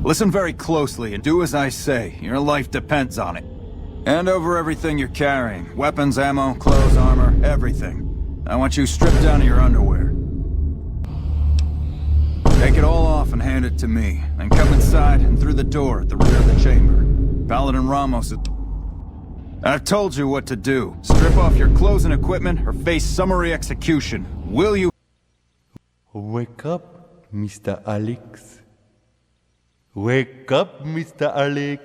Listen very closely and do as I say. Your life depends on it. Hand over everything you're carrying. Weapons, ammo, clothes, armor, everything. I want you stripped down to your underwear. Take it all off and hand it to me. Then come inside and through the door at the rear of the chamber. Paladin Ramos is... I've told you what to do. Strip off your clothes and equipment or face summary execution. Will you... Wake up, Mr. Alex. Wake up, Mr. Alex.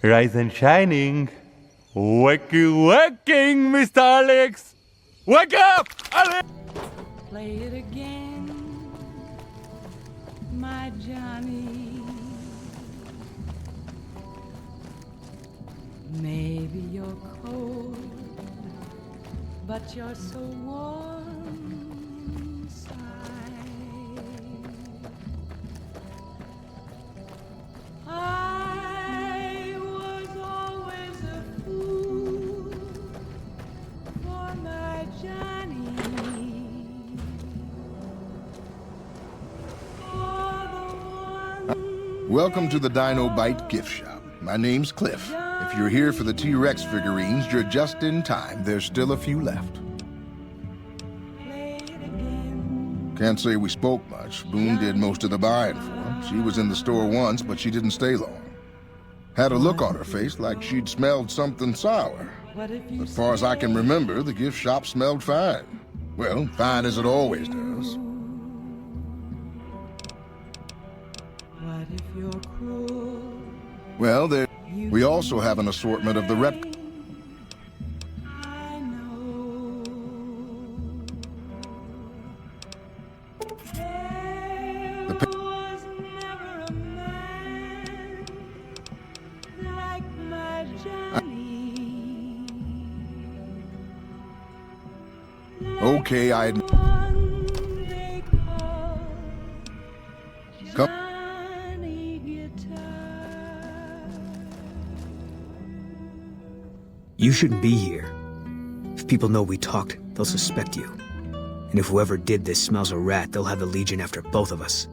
Rise and shining. Waking, Mr. Alex. Wake up, Alex! Play it again, my Johnny. Maybe you're cold, but you're so warm inside. I was always a fool for my Johnny. For the one Welcome to the Dino Bite gift shop. My name's Cliff. If you're here for the T-Rex figurines, you're just in time. There's still a few left. play it again. Can't say we spoke much. Boone did most of the buying for him. She was in the store once, but she didn't stay long. Had a look on her face like she'd smelled something sour. What if you As far as I can remember, the gift shop smelled fine. Well, fine as it always does. What if you're cruel? Well, we also have an assortment of the rep... I know. The There was never a man like my Johnny. Okay, I admit... One they call Come. Johnny Guitar. You shouldn't be here. If people know we talked, they'll suspect you. And if whoever did this smells a rat, they'll have the Legion after both of us.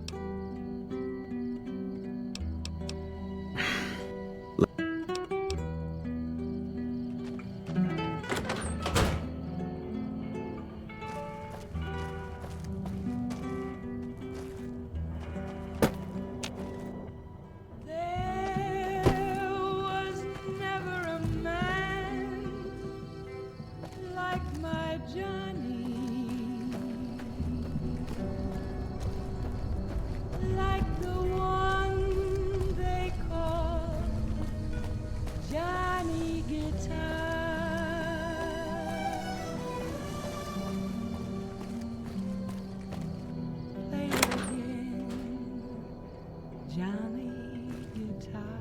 There was never a man like my Johnny, like the one they call Johnny Guitar. Play it again, Johnny Guitar.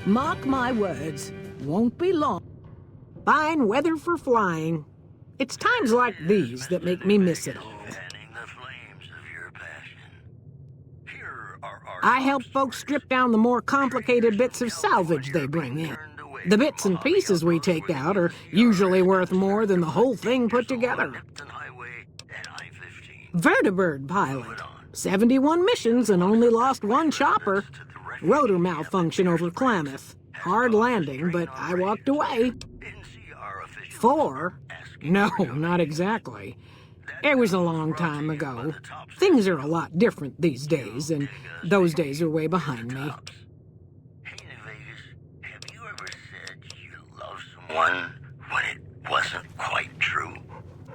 Mark my words, won't be long. Fine weather for flying. It's times like these that make me miss it all. Fanning the flames of your passion. Here are our I help folks strip down the more complicated bits of salvage they bring in. The bits and pieces we take out are usually worth more than the whole thing put together. Lipton Highway and I-15. Vertibird pilot. 71 missions and only lost one chopper. Rotor malfunction over Klamath. Hard landing, but I walked away. NCR officials 4? No, not exactly. It was a long time ago. Things are a lot different these days, and those days are way behind me. Hey, New Vegas, have you ever said you love someone when it wasn't quite true?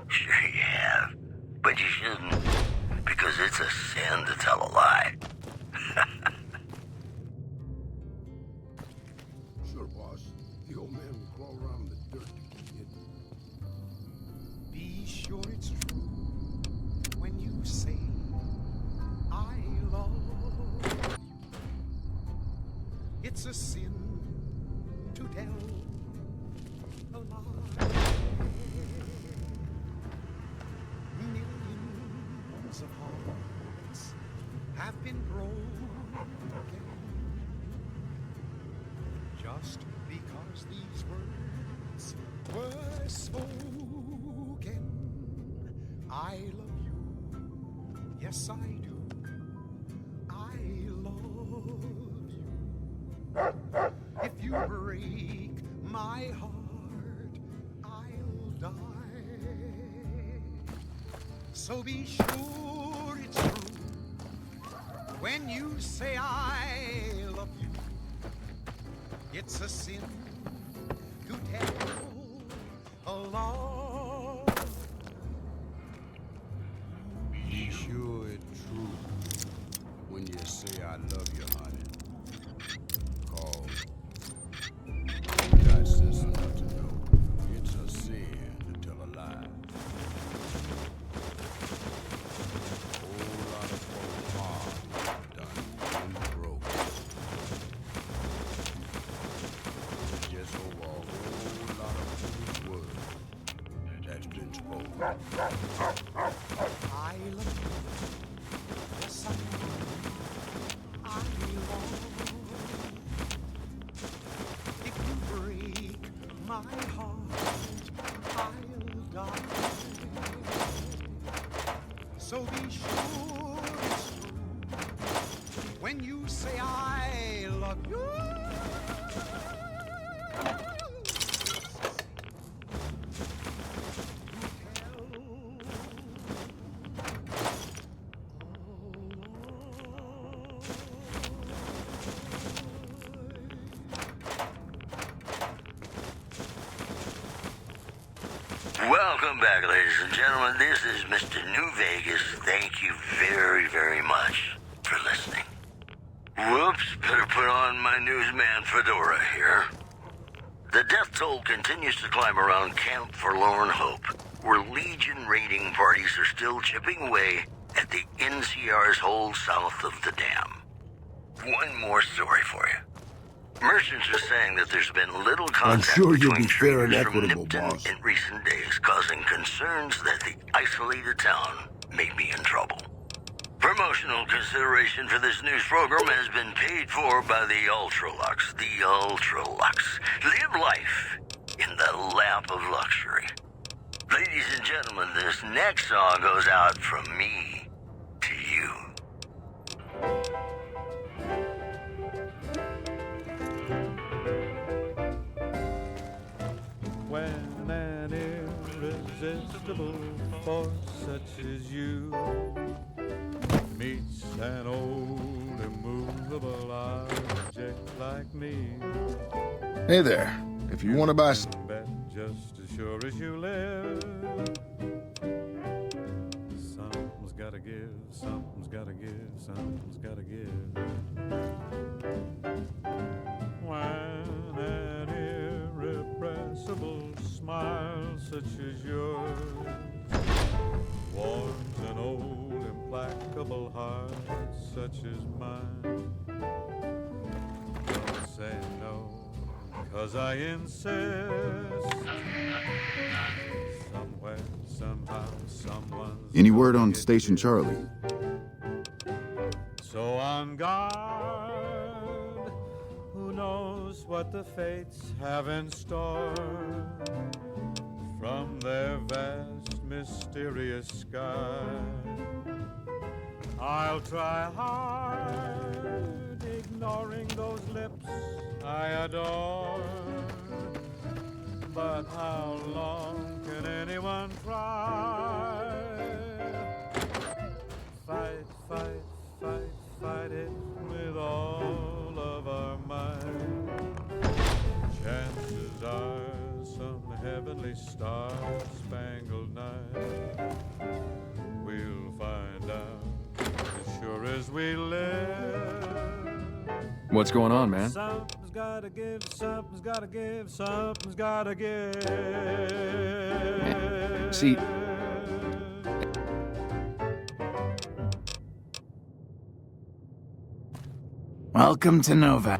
Sure you have, but you shouldn't, because it's a sin to tell a lie. Sure, boss. The old man will crawl around in the dirt to get hidden. Be sure it's true when you say I love you. It's a sin to tell a lie. Millions of hearts have been broken just because these words were spoken. I love you, yes I do. I love you. If you break my heart, I'll die. So be sure it's true when you say I love you. It's a sin to tell a lie. Be sure it's true when you say I love you, honey. 'Cause you got sense enough to know it's a sin to tell a lie. Whole lot of folks are done and broke. Just over a whole lot of foolish words that's been spoken. I love you, yes I do. I love you. If you break my heart, I'll die. So be sure it's true when you say I love you. Welcome back, ladies and gentlemen. This is Mr. New Vegas. Thank you very, very much for listening. Whoops, better put on my newsman fedora here. The death toll continues to climb around Camp Forlorn Hope, where Legion raiding parties are still chipping away at the NCR's hold south of the dam. One more story for you. Merchants are saying that there's been little contact sure you'll between be fair and traders from equitable, Nipton boss. in recent days, causing concerns that the isolated town may be in trouble. Promotional consideration for this news program has been paid for by the Ultralux. The Ultralux. Live life in the lap of luxury. Ladies and gentlemen, this next song goes out from me to you. When an irresistible force such as you meets an old immovable object like me, Hey there. If you want to buy bet just as sure as you live, something's gotta give, something's gotta give, something's gotta give. When an irrepressible smile such as yours warms an old implacable heart such as mine, don't say no, 'cause I insist. Somewhere, somehow, someone's Any word gonna on get Station you. Charlie? So on guard, who knows what the fates have in store from their vast, mysterious sky. I'll try hard, ignoring those lips I adore. But how long can anyone try? Fight, fight, fight, fight it with all of our might. Chances are some heavenly star-spangled night we'll find out as sure as we live. What's going on, man? Something's gotta give, something's gotta give, something's gotta give. See, Welcome to Nova.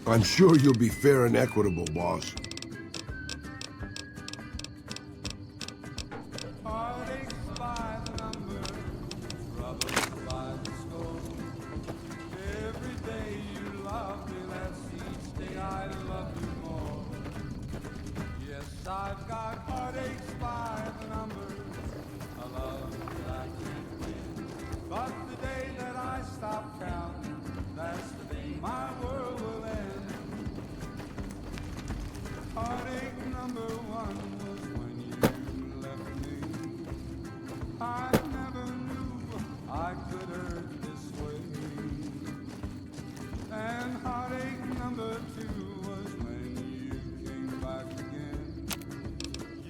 I'm sure you'll be fair and equitable, boss. I've got heartaches by the number, a love that I can't win. But the day that I stop counting, that's the day my world will end. Heartache number one was when you left me. I never knew I could hurt this way. And heartache number two was when you came back again.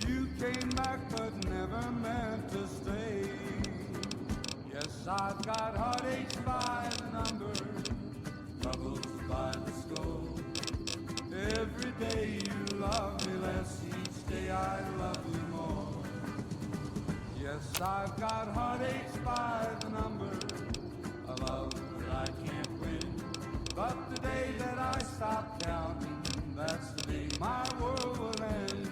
You came back but never meant to stay. Yes, I've got heartaches by the number, troubles by the score. Every day you love me less, each day I love you more. Yes, I've got heartaches by the number, a love that I can't win. But the day that I stop counting, that's the day my world will end.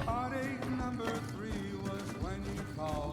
Heartache number three was when you called.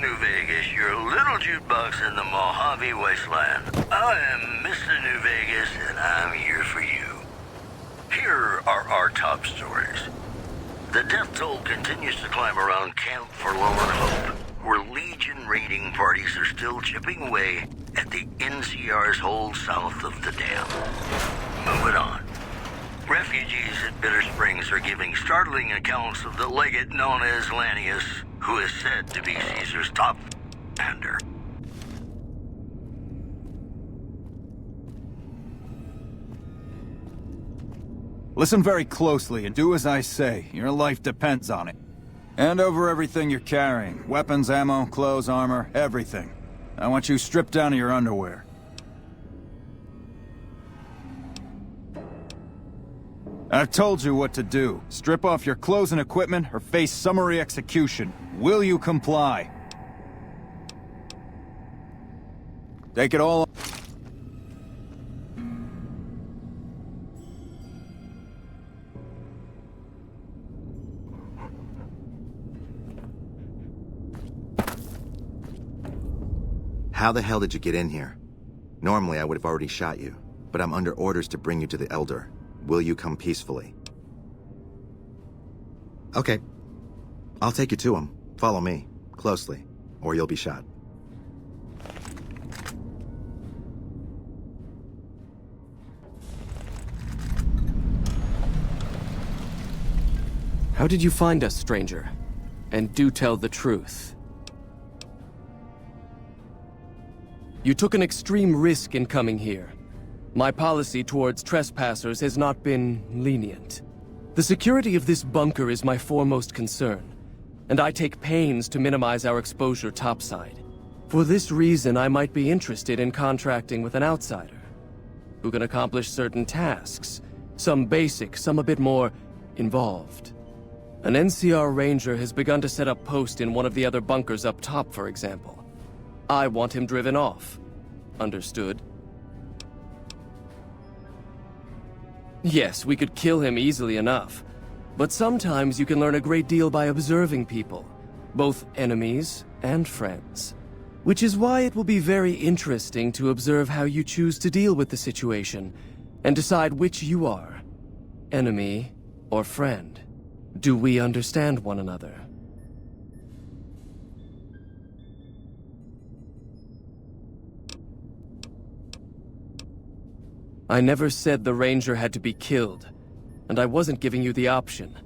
New Vegas, your little jukebox in the Mojave Wasteland. I am Mr. New Vegas, and I'm here for you. Here are our top stories. The death toll continues to climb around Camp Forlorn Hope, where Legion raiding parties are still chipping away at the NCR's hold south of the dam. Moving on. Refugees at Bitter Springs are giving startling accounts of the legate known as Lanius, who is said to be Caesar's top commander. Listen very closely and do as I say. Your life depends on it. Hand over everything you're carrying. Weapons, ammo, clothes, armor, everything. I want you stripped down to your underwear. I've told you what to do. Strip off your clothes and equipment or face summary execution. Will you comply? Take it all. How the hell did you get in here? Normally I would have already shot you, but I'm under orders to bring you to the Elder. Will you come peacefully? Okay. I'll take you to him. Follow me, closely, or you'll be shot. How did you find us, stranger? And do tell the truth. You took an extreme risk in coming here. My policy towards trespassers has not been lenient. The security of this bunker is my foremost concern, and I take pains to minimize our exposure topside. For this reason, I might be interested in contracting with an outsider, who can accomplish certain tasks, some basic, some a bit more involved. An NCR ranger has begun to set up post in one of the other bunkers up top, for example. I want him driven off. Understood? Yes, we could kill him easily enough. But sometimes you can learn a great deal by observing people, both enemies and friends. Which is why it will be very interesting to observe how you choose to deal with the situation, and decide which you are, enemy or friend. Do we understand one another? I never said the Ranger had to be killed, and I wasn't giving you the option.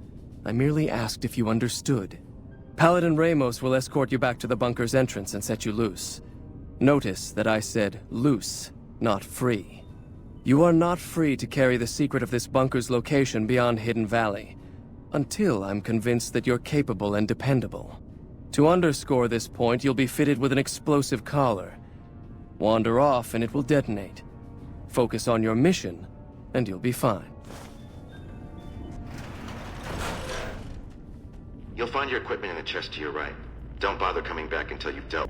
I merely asked if you understood. Paladin Ramos will escort you back to the bunker's entrance and set you loose. Notice that I said loose, not free. You are not free to carry the secret of this bunker's location beyond Hidden Valley, until I'm convinced that you're capable and dependable. To underscore this point, you'll be fitted with an explosive collar. Wander off and it will detonate. Focus on your mission, and you'll be fine. You'll find your equipment in the chest to your right. Don't bother coming back until you've dealt.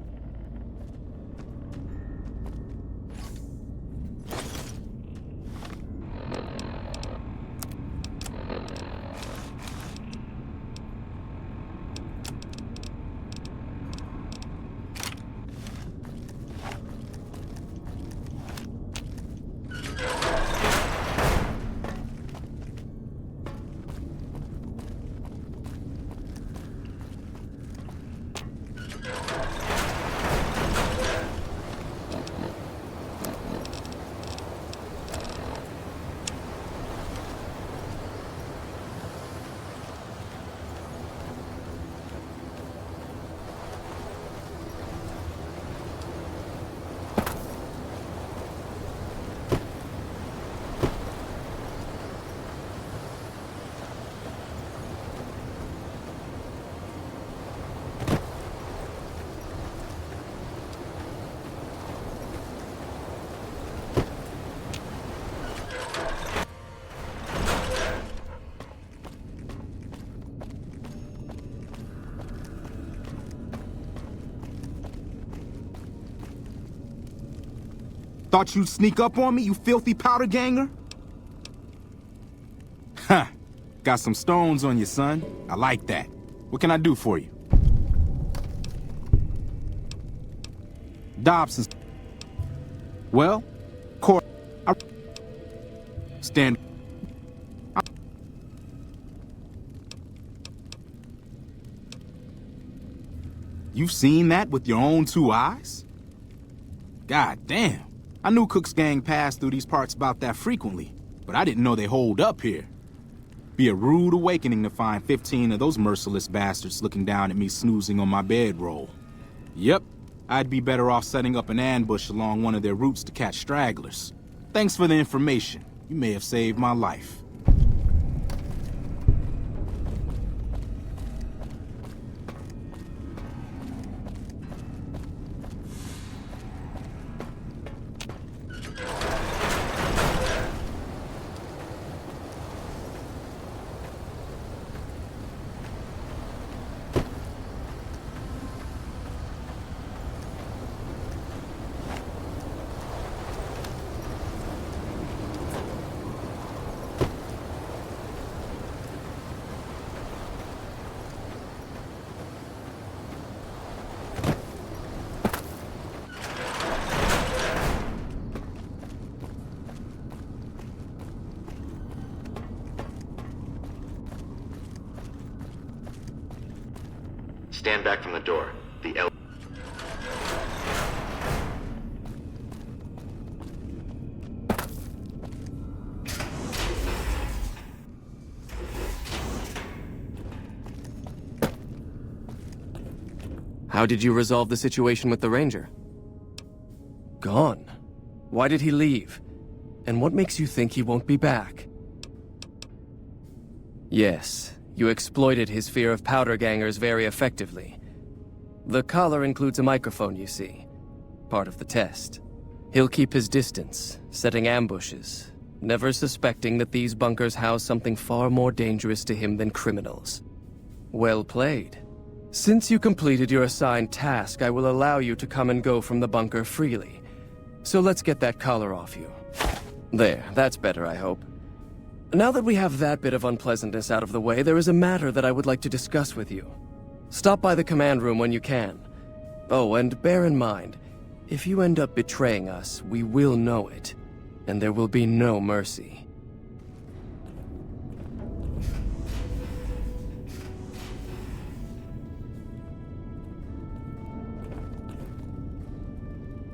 Thought you'd sneak up on me, you filthy powder ganger? Huh. Got some stones on you, son. I like that. What can I do for you? Dobson. Well, court. Stand. You've seen that with your own two eyes? God damn. I knew Cook's gang passed through these parts about that frequently, but I didn't know they holed up here. Be a rude awakening to find 15 of those merciless bastards looking down at me snoozing on my bedroll. Yep, I'd be better off setting up an ambush along one of their routes to catch stragglers. Thanks for the information. You may have saved my life. Stand back from the door. The Elder. How did you resolve the situation with the Ranger? Gone. Why did he leave? And what makes you think he won't be back? Yes, you exploited his fear of powder gangers very effectively. The collar includes a microphone, you see. Part of the test. He'll keep his distance, setting ambushes, never suspecting that these bunkers house something far more dangerous to him than criminals. Well played. Since you completed your assigned task, I will allow you to come and go from the bunker freely. So let's get that collar off you. There, that's better, I hope. Now that we have that bit of unpleasantness out of the way, there is a matter that I would like to discuss with you. Stop by the command room when you can. Oh, and bear in mind, if you end up betraying us, we will know it, and there will be no mercy.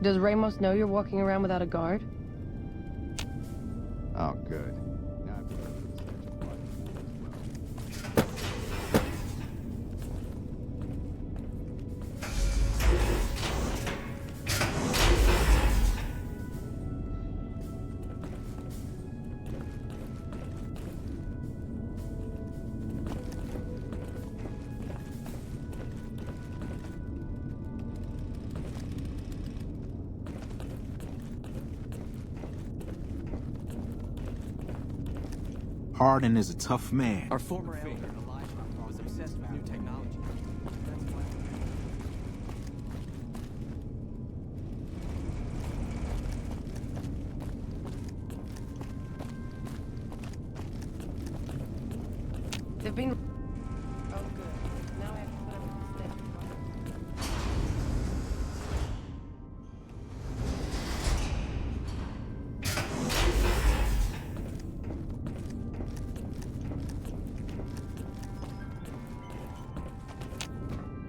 Does Ramos know you're walking around without a guard? Oh, good. Now I've got to search a Hardin is a tough man. Our former elder, Elijah, was obsessed with new technology. That's why... They've been... Oh, good. Now I have to put up with this.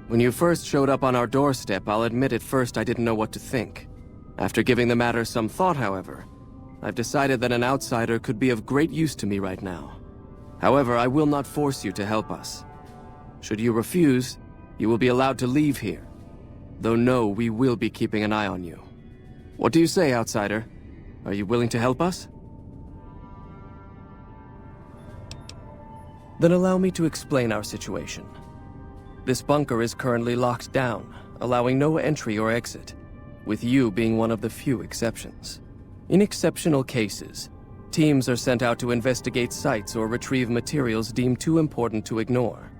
When you first showed up on our doorstep, I'll admit at first I didn't know what to think. After giving the matter some thought, however, I've decided that an outsider could be of great use to me right now. However, I will not force you to help us. Should you refuse, you will be allowed to leave here. Though no, we will be keeping an eye on you. What do you say, outsider? Are you willing to help us? Then allow me to explain our situation. This bunker is currently locked down, allowing no entry or exit, with you being one of the few exceptions. In exceptional cases, teams are sent out to investigate sites or retrieve materials deemed too important to ignore.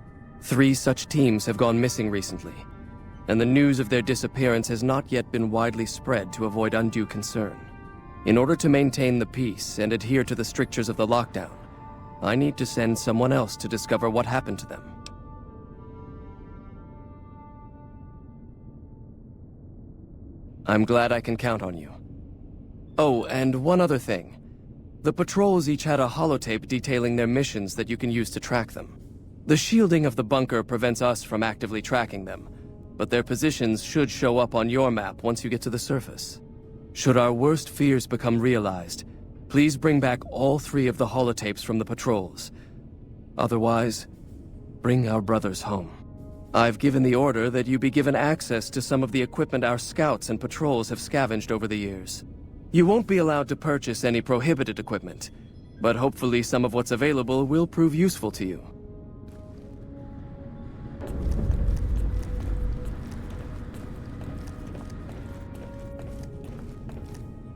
3 such teams have gone missing recently, and the news of their disappearance has not yet been widely spread to avoid undue concern. In order to maintain the peace and adhere to the strictures of the lockdown, I need to send someone else to discover what happened to them. I'm glad I can count on you. Oh, and one other thing. The patrols each had a holotape detailing their missions that you can use to track them. The shielding of the bunker prevents us from actively tracking them, but their positions should show up on your map once you get to the surface. Should our worst fears become realized, please bring back all 3 of the holotapes from the patrols. Otherwise, bring our brothers home. I've given the order that you be given access to some of the equipment our scouts and patrols have scavenged over the years. You won't be allowed to purchase any prohibited equipment, but hopefully some of what's available will prove useful to you.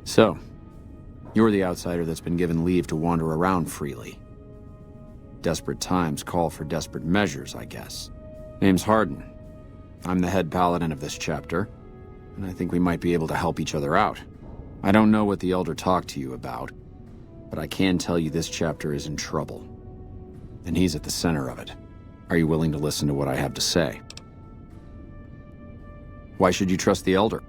So, you're the outsider that's been given leave to wander around freely. Desperate times call for desperate measures, I guess. Name's Hardin. I'm the head paladin of this chapter, and I think we might be able to help each other out. I don't know what the Elder talked to you about, but I can tell you this chapter is in trouble. And he's at the center of it. Are you willing to listen to what I have to say? Why should you trust the Elder?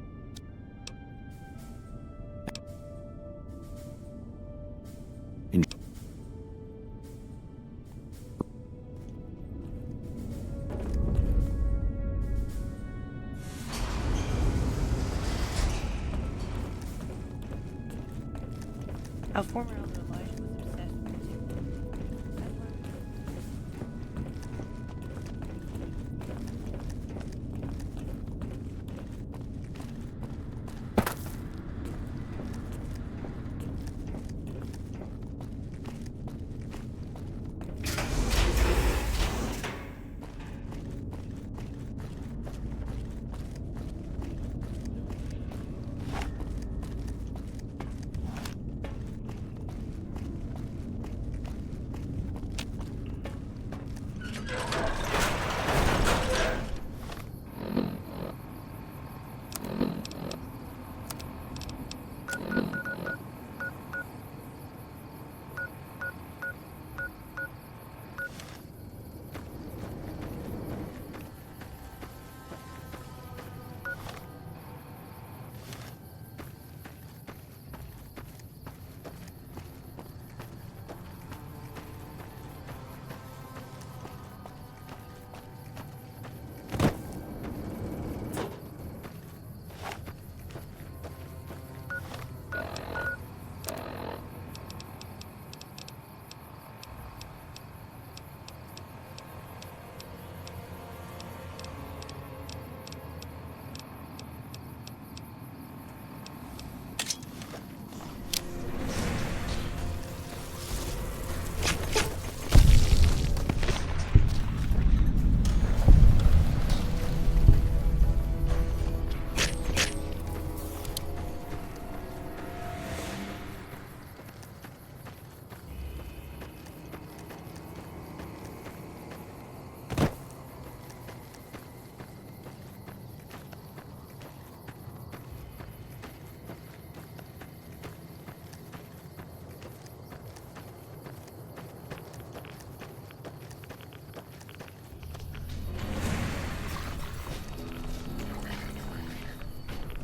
Our former elder Elijah was obsessed with music. That's why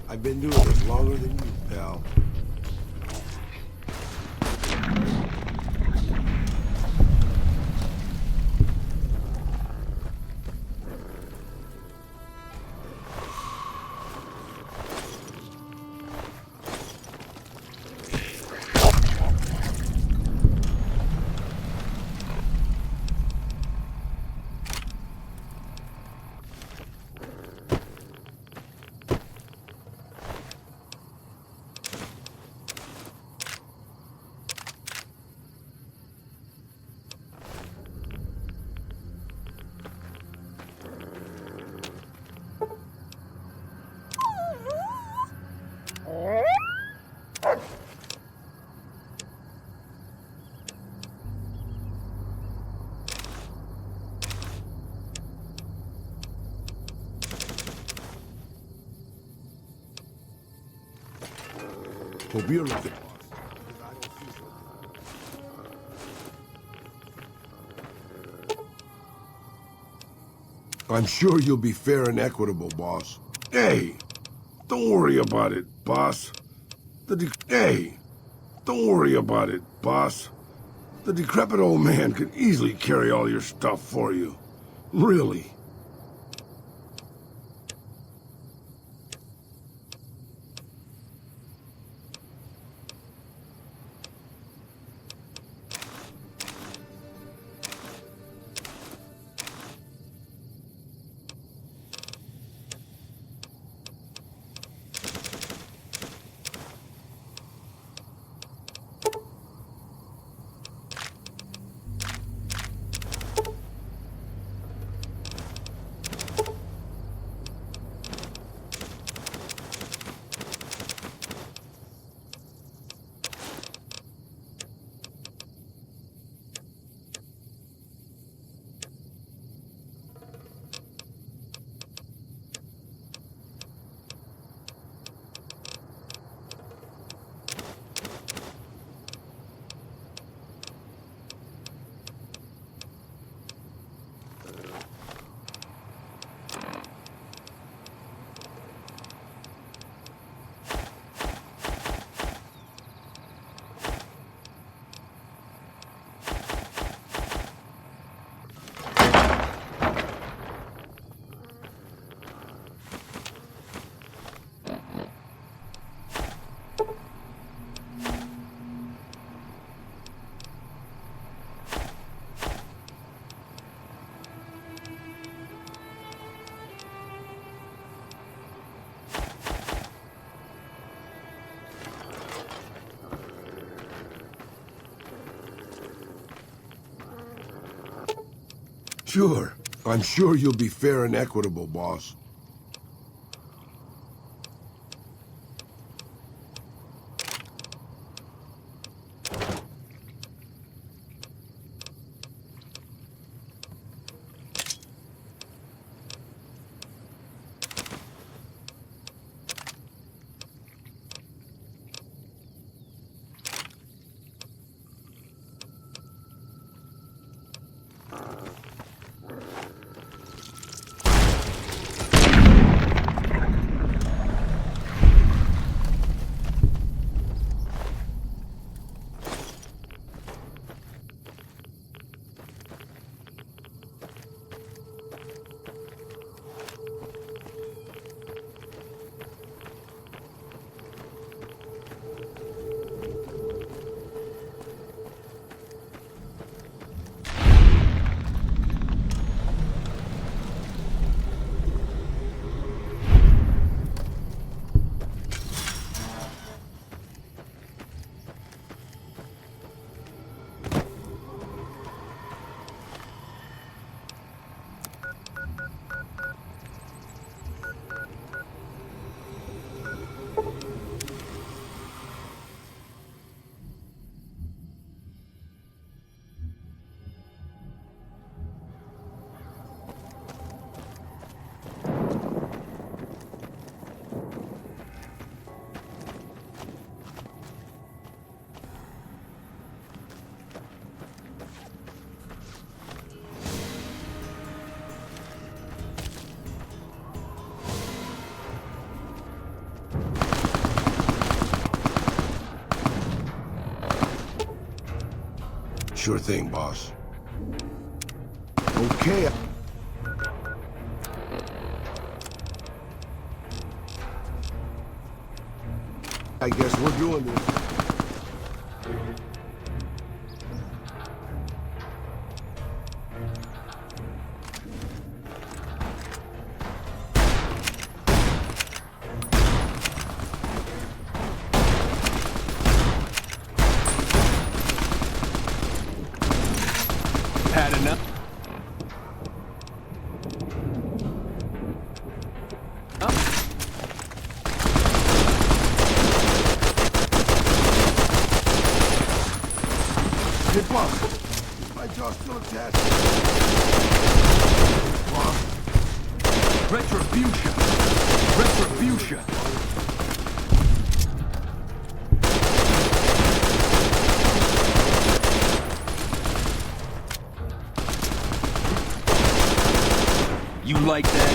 I've been doing this longer than you, pal. Hope you're looking. I'm sure you'll be fair and equitable, boss. Hey! Don't worry about it, boss. Hey, don't worry about it, boss. The decrepit old man could easily carry all your stuff for you. Really. Sure. I'm sure you'll be fair and equitable, boss. Sure thing, boss. Okay. I guess we're doing this. Had enough? Hey, boss. My jaw's still attached. Boss. Retribution! Retribution! You like that?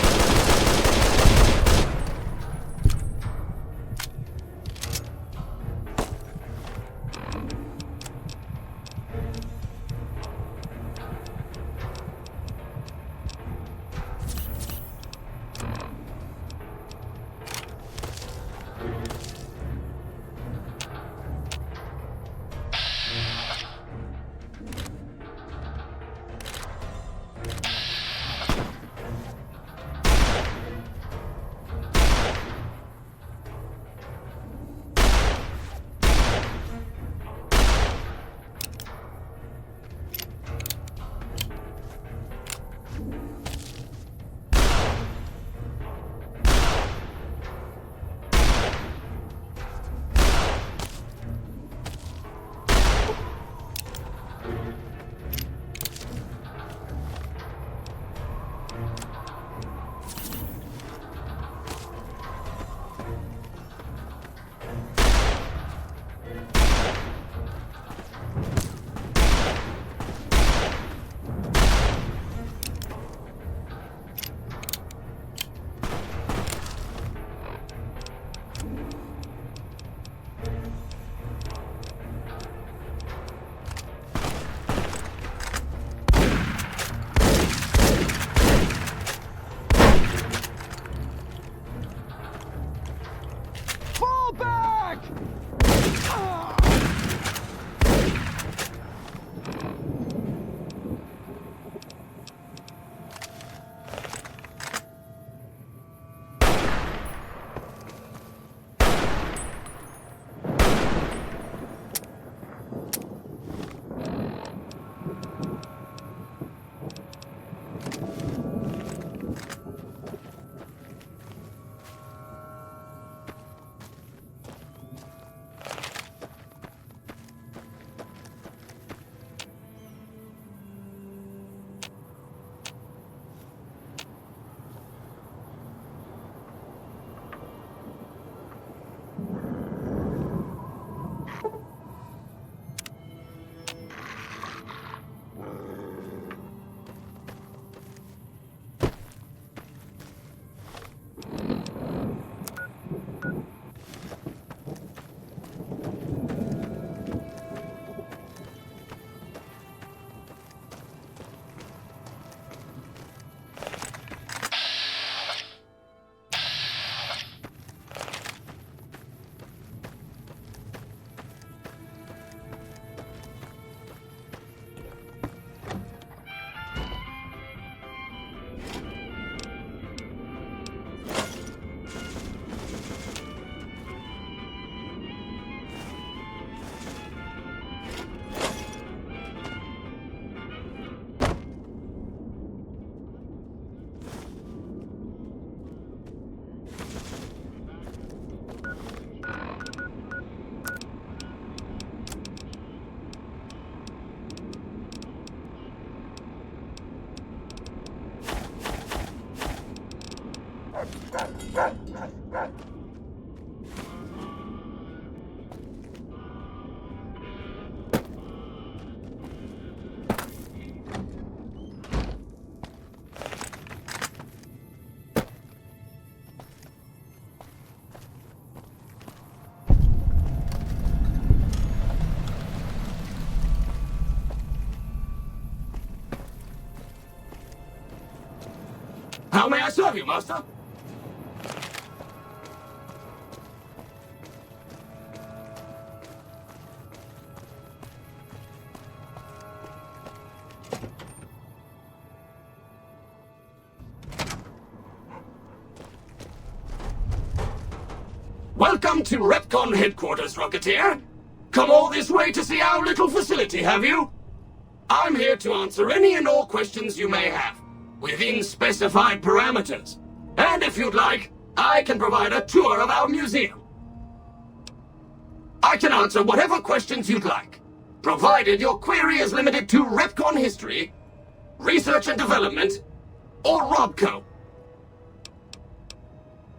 may I serve you, Master? Welcome to Repcon headquarters, Rocketeer. Come all this way to see our little facility, have you? I'm here to answer any and all questions you may have, within specified parameters. And if you'd like, I can provide a tour of our museum. I can answer whatever questions you'd like, provided your query is limited to Repcon history, research and development, or Robco.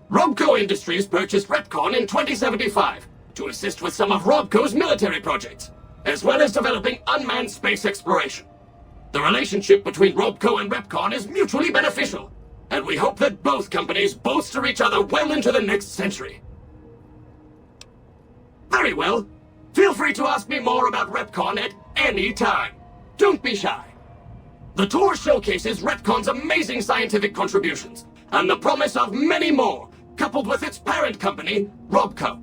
Robco Industries purchased Repcon in 2075 to assist with some of Robco's military projects, as well as developing unmanned space exploration. The relationship between Robco and Repcon is mutually beneficial, and we hope that both companies bolster each other well into the next century. Very well. Feel free to ask me more about Repcon at any time. Don't be shy. The tour showcases Repcon's amazing scientific contributions, and the promise of many more, coupled with its parent company, Robco.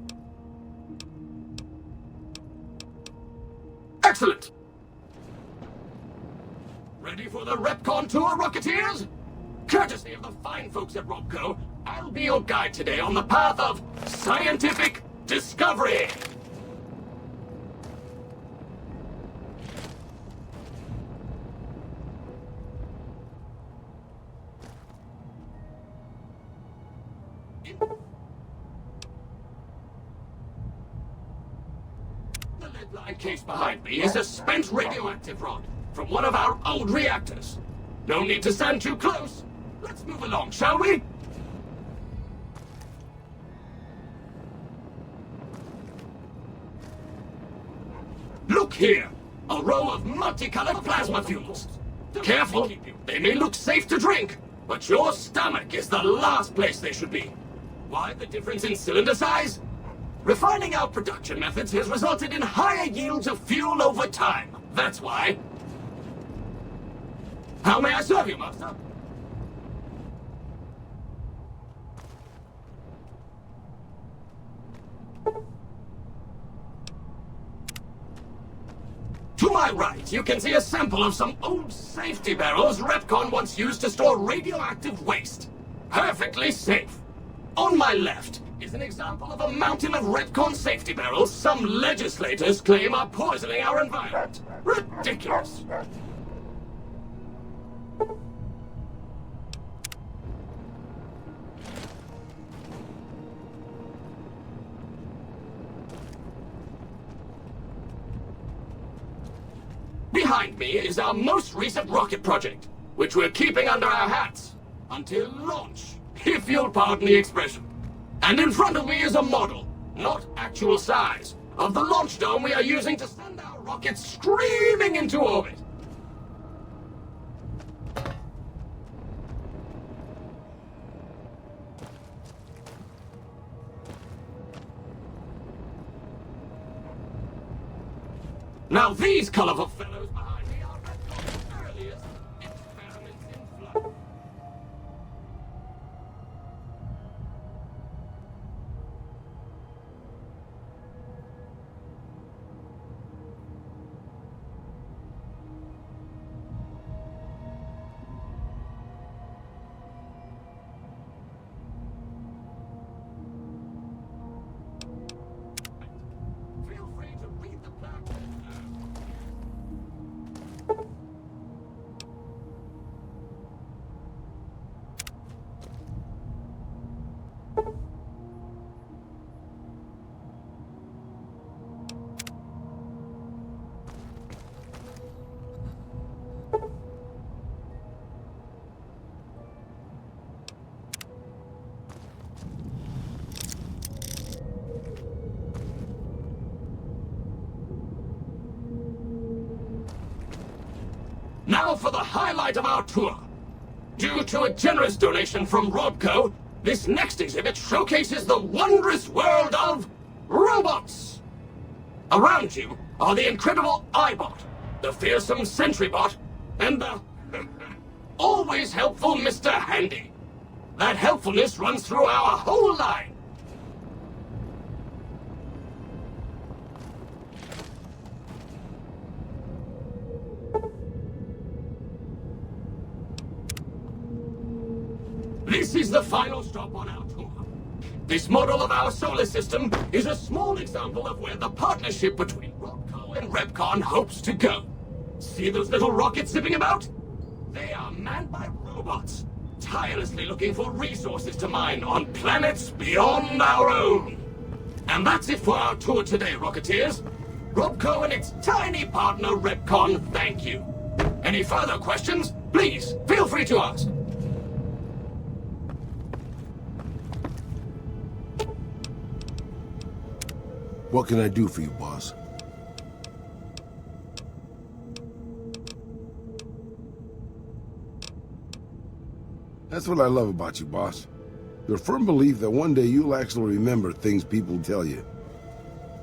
Excellent! Ready for the Repcon tour, Rocketeers? Courtesy of the fine folks at Robco, I'll be your guide today on the path of scientific discovery! The lead-lined case behind me is a spent radioactive rod from one of our old reactors. No need to stand too close. Let's move along, shall we? Look here! A row of multicolored plasma fuels. Careful, they may look safe to drink, but your stomach is the last place they should be. Why the difference in cylinder size? Refining our production methods has resulted in higher yields of fuel over time. That's why. How may I serve you, Master? To my right, you can see a sample of some old safety barrels Repcon once used to store radioactive waste. Perfectly safe. On my left is an example of a mountain of Repcon safety barrels some legislators claim are poisoning our environment. Ridiculous. Behind me is our most recent rocket project, which we're keeping under our hats until launch, if you'll pardon the expression. And in front of me is a model, not actual size, of the launch dome we are using to send our rockets screaming into orbit. Now these colorful fellows behind me are Repcon's earliest experiments in flight. Feel free to read the plaque. Now for the highlight of our tour. Due to a generous donation from Robco, this next exhibit showcases the wondrous world of robots. Around you are the incredible iBot, the fearsome SentryBot, and the always helpful Mr. Handy. That helpfulness runs through our whole line. This is the final stop on our tour. This model of our solar system is a small example of where the partnership between Robco and Repcon hopes to go. See those little rockets zipping about? They are manned by robots, tirelessly looking for resources to mine on planets beyond our own. And that's it for our tour today, Rocketeers. Robco and its tiny partner, Repcon, thank you. Any further questions? Please, feel free to ask. What can I do for you, boss? That's what I love about you, boss. Your firm belief that one day you'll actually remember things people tell you.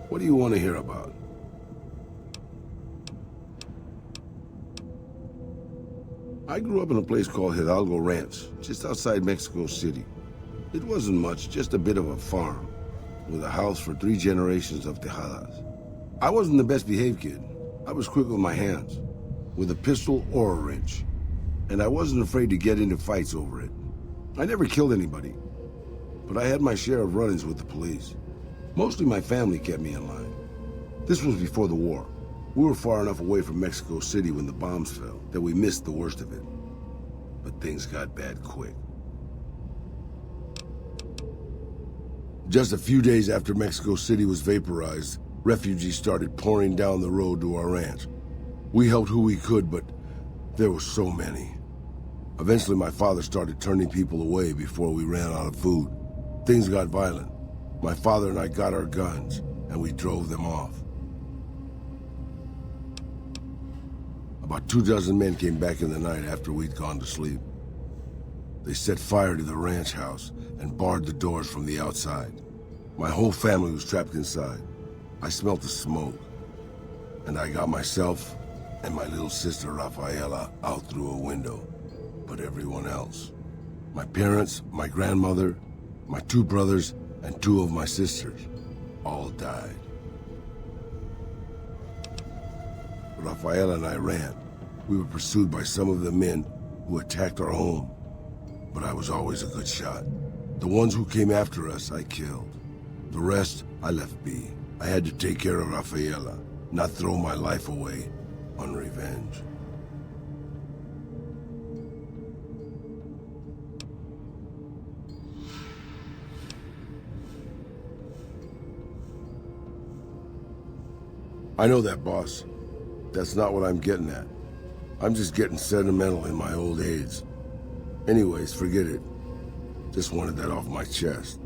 What do you want to hear about? I grew up in a place called Hidalgo Ranch, just outside Mexico City. It wasn't much, just a bit of a farm, with a house for 3 generations of Tejadas. I wasn't the best behaved kid. I was quick with my hands, with a pistol or a wrench. And I wasn't afraid to get into fights over it. I never killed anybody, but I had my share of run-ins with the police. Mostly my family kept me in line. This was before the war. We were far enough away from Mexico City when the bombs fell that we missed the worst of it. But things got bad quick. Just a few days after Mexico City was vaporized, refugees started pouring down the road to our ranch. We helped who we could, but there were so many. Eventually, my father started turning people away before we ran out of food. Things got violent. My father and I got our guns, and we drove them off. About 24 men came back in the night after we'd gone to sleep. They set fire to the ranch house and barred the doors from the outside. My whole family was trapped inside. I smelt the smoke, and I got myself and my little sister Rafaela out through a window. But everyone else, my parents, my grandmother, my 2 brothers, and 2 of my sisters, all died. Rafaela and I ran. We were pursued by some of the men who attacked our home, but I was always a good shot. The ones who came after us, I killed. The rest, I left be. I had to take care of Rafaela, not throw my life away on revenge. I know that, boss. That's not what I'm getting at. I'm just getting sentimental in my old age. Anyways, forget it. Just wanted that off my chest.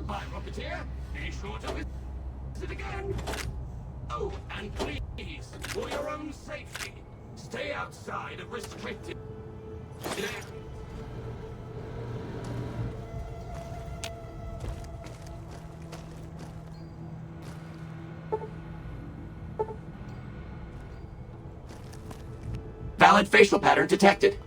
Goodbye, Rocketeer. Be sure to visit again. Oh, and please, for your own safety, stay outside of restricted areas. Valid facial pattern detected.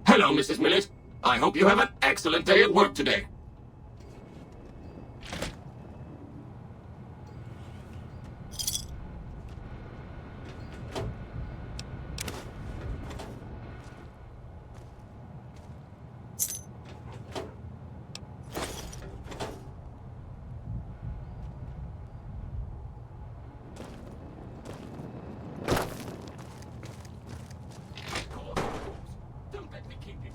Hello, Mrs. Millet. I hope you have an excellent day at work today. Don't let me keep you.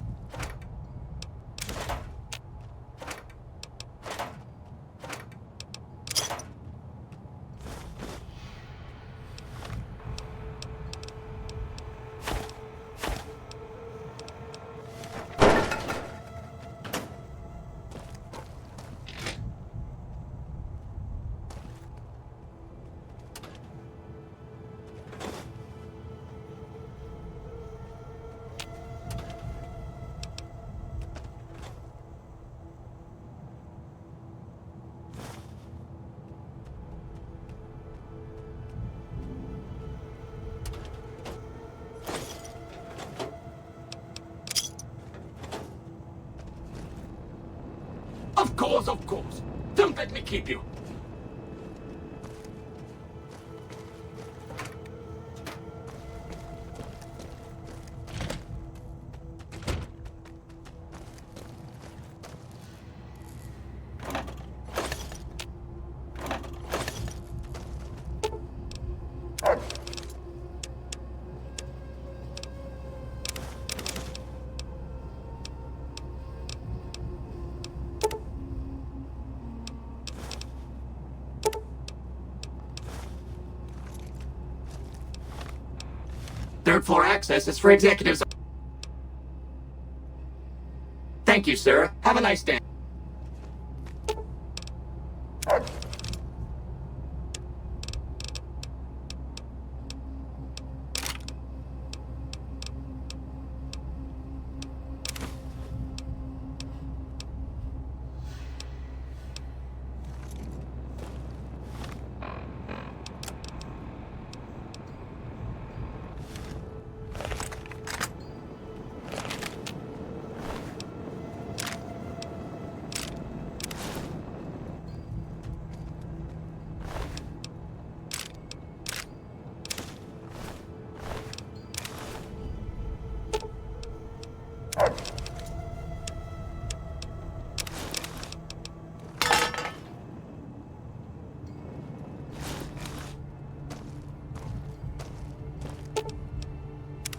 Of course, of course. Don't let me keep you. Third floor access is for executives. Thank you, sir. Have a nice day.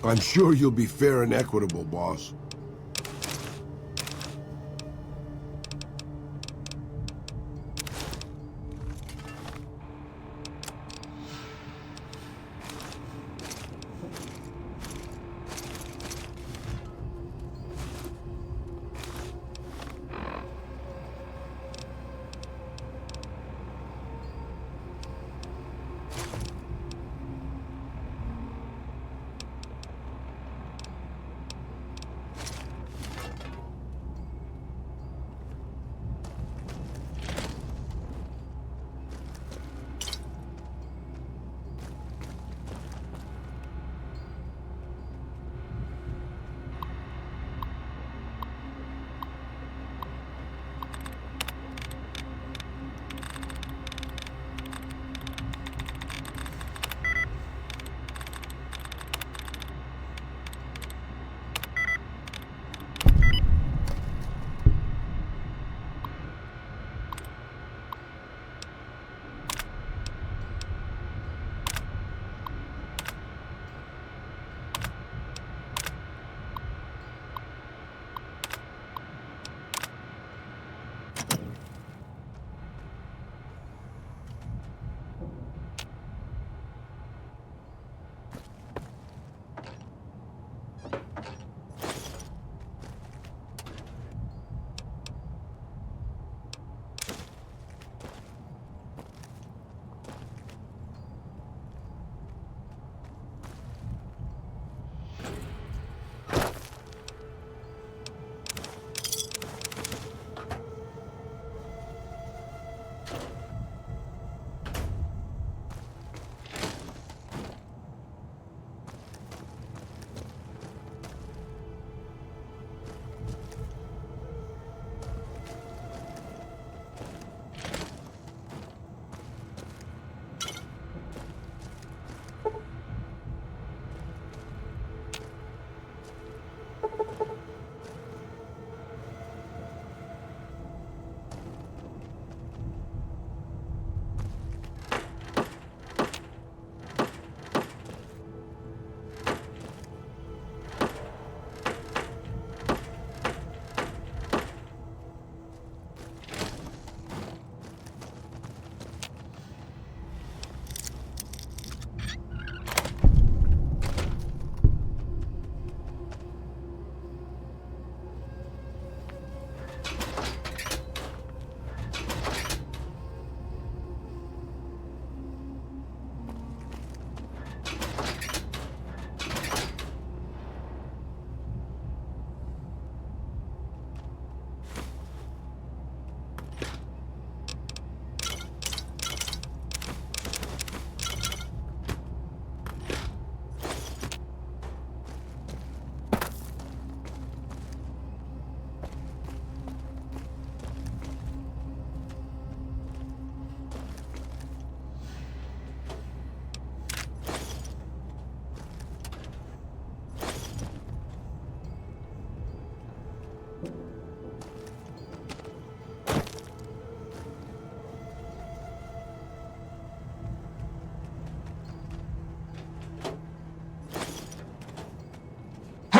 I'm sure you'll be fair and equitable, boss.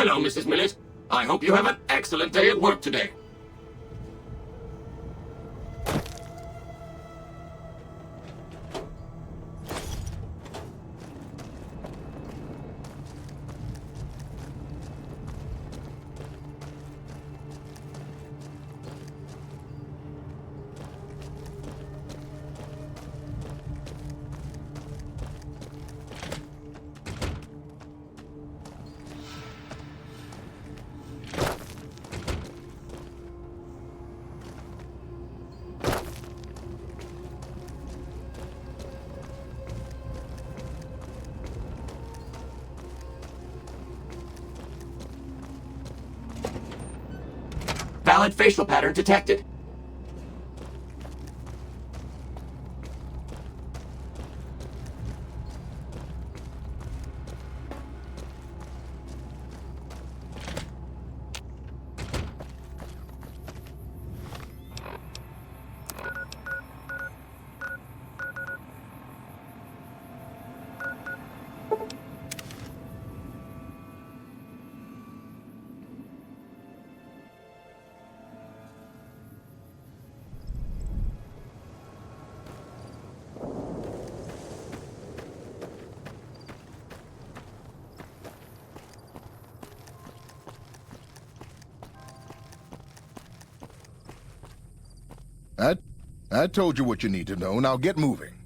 Hello, Mrs. Millet. I hope you have an excellent day at work today. Valid facial pattern detected. I told you what you need to know. Now get moving.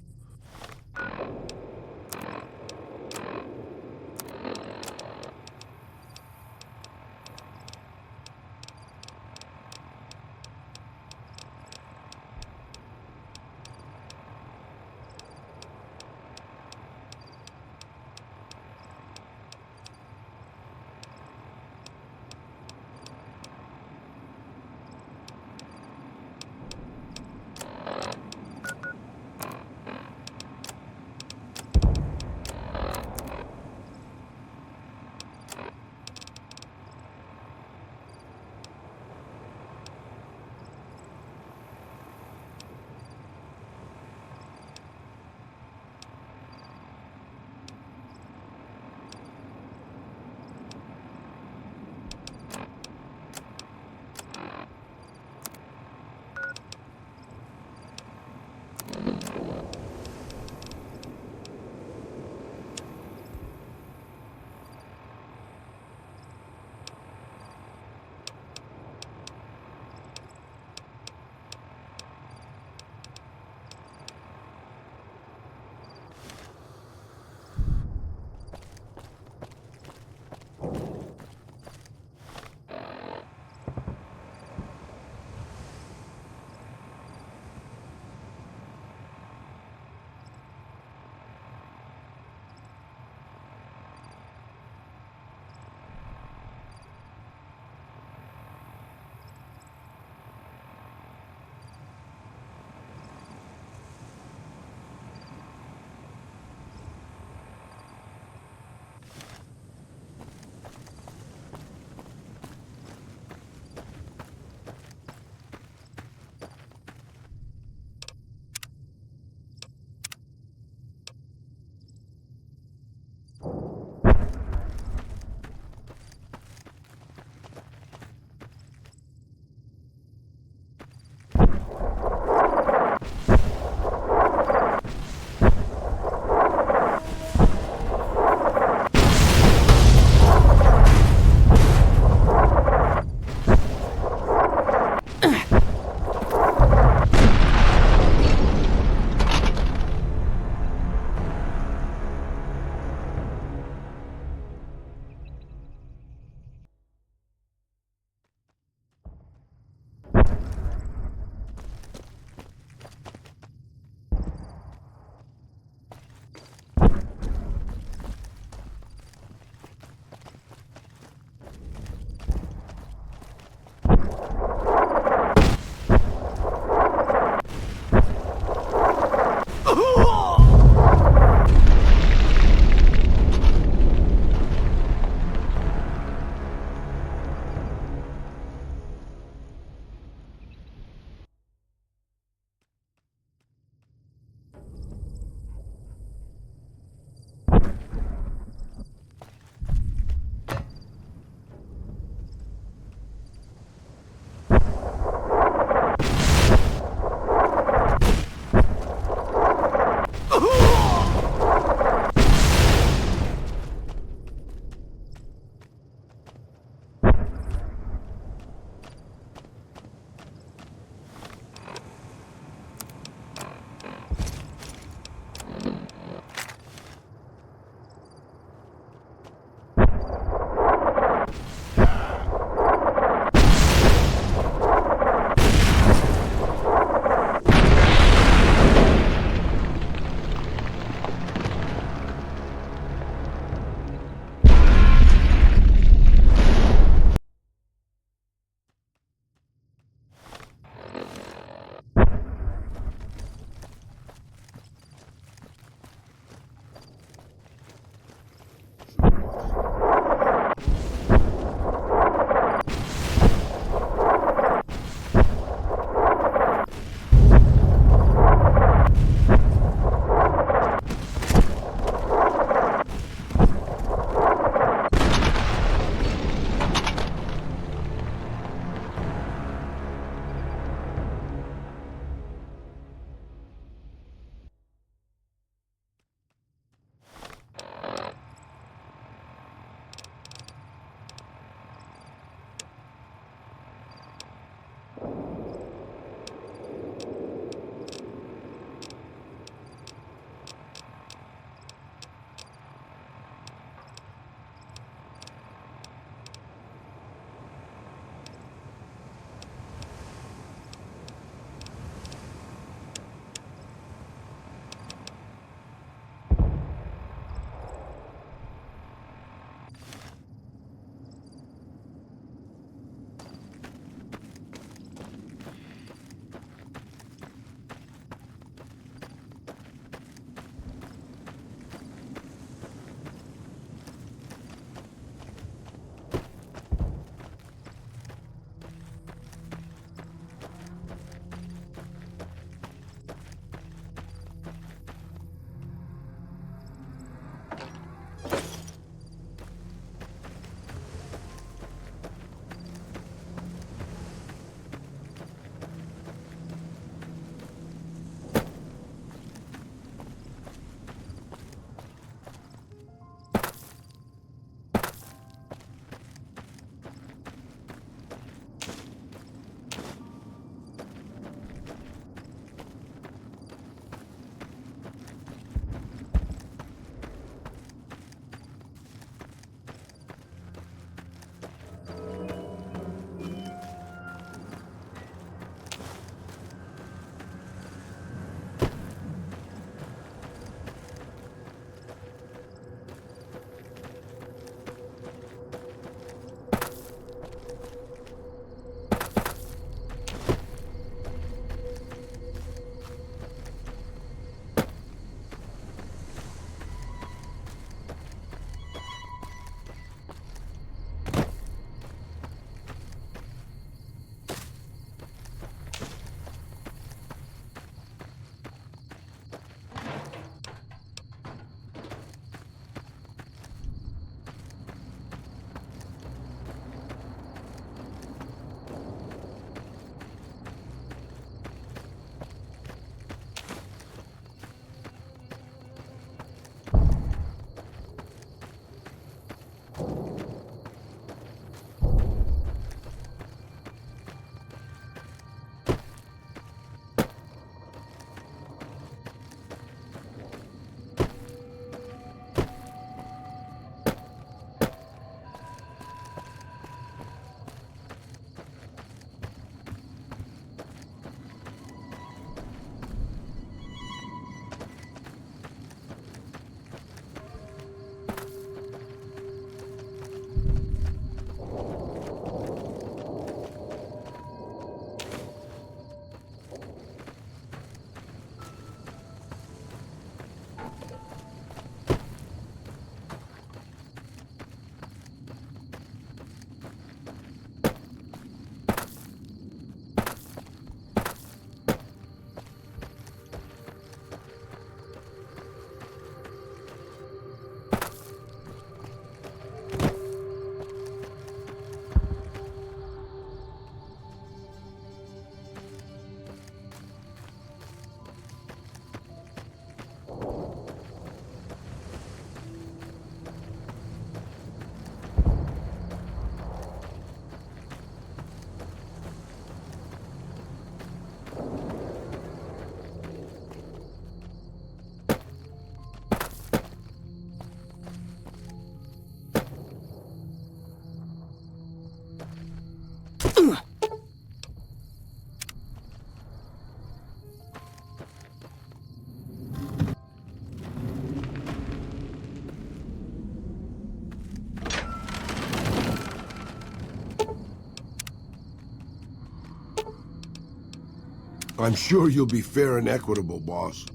I'm sure you'll be fair and equitable, boss.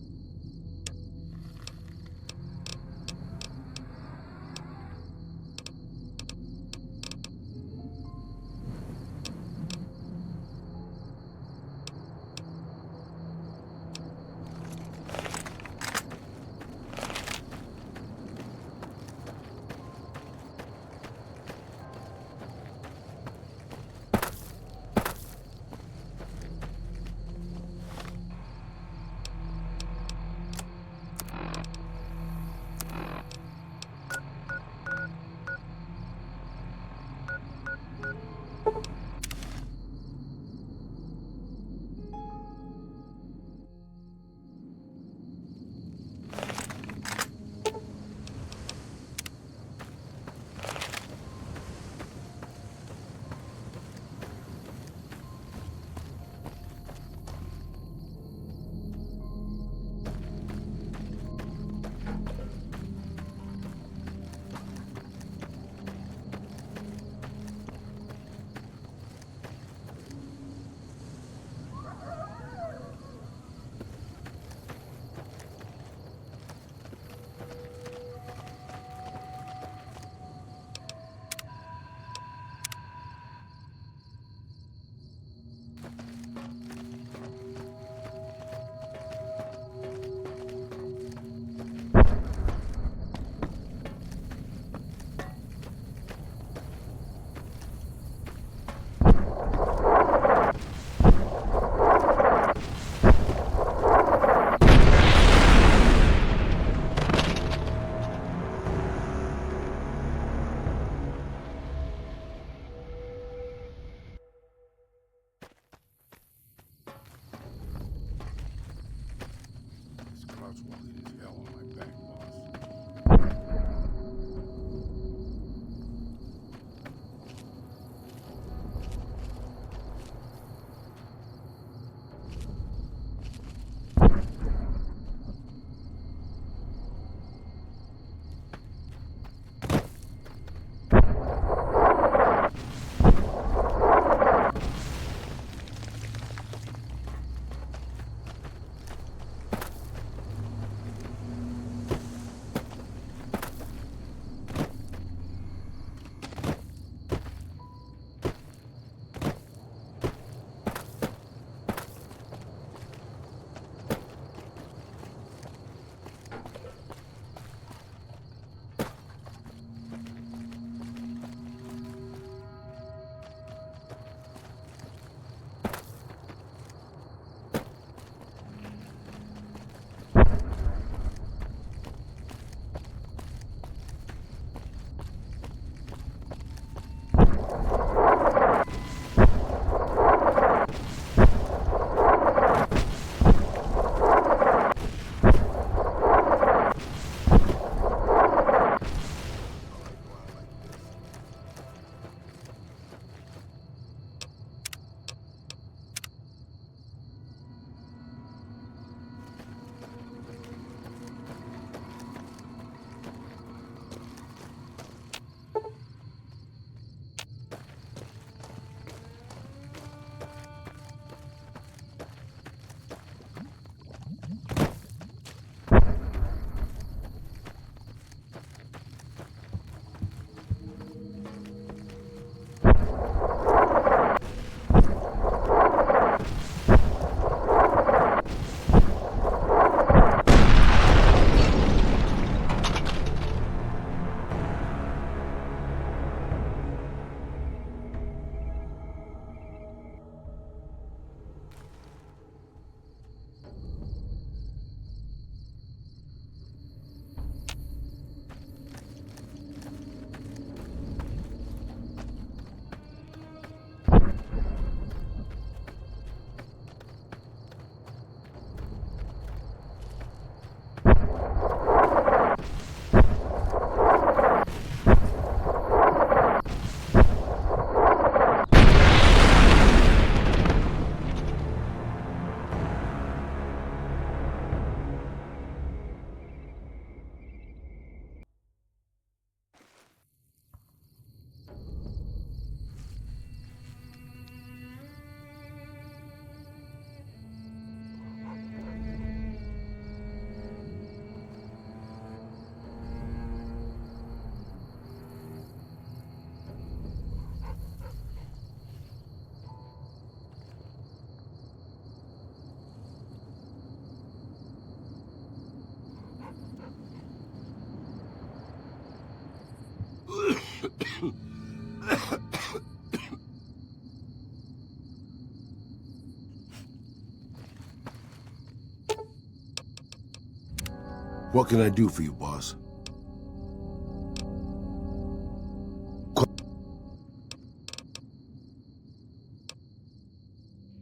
What can I do for you, boss?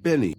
Benny.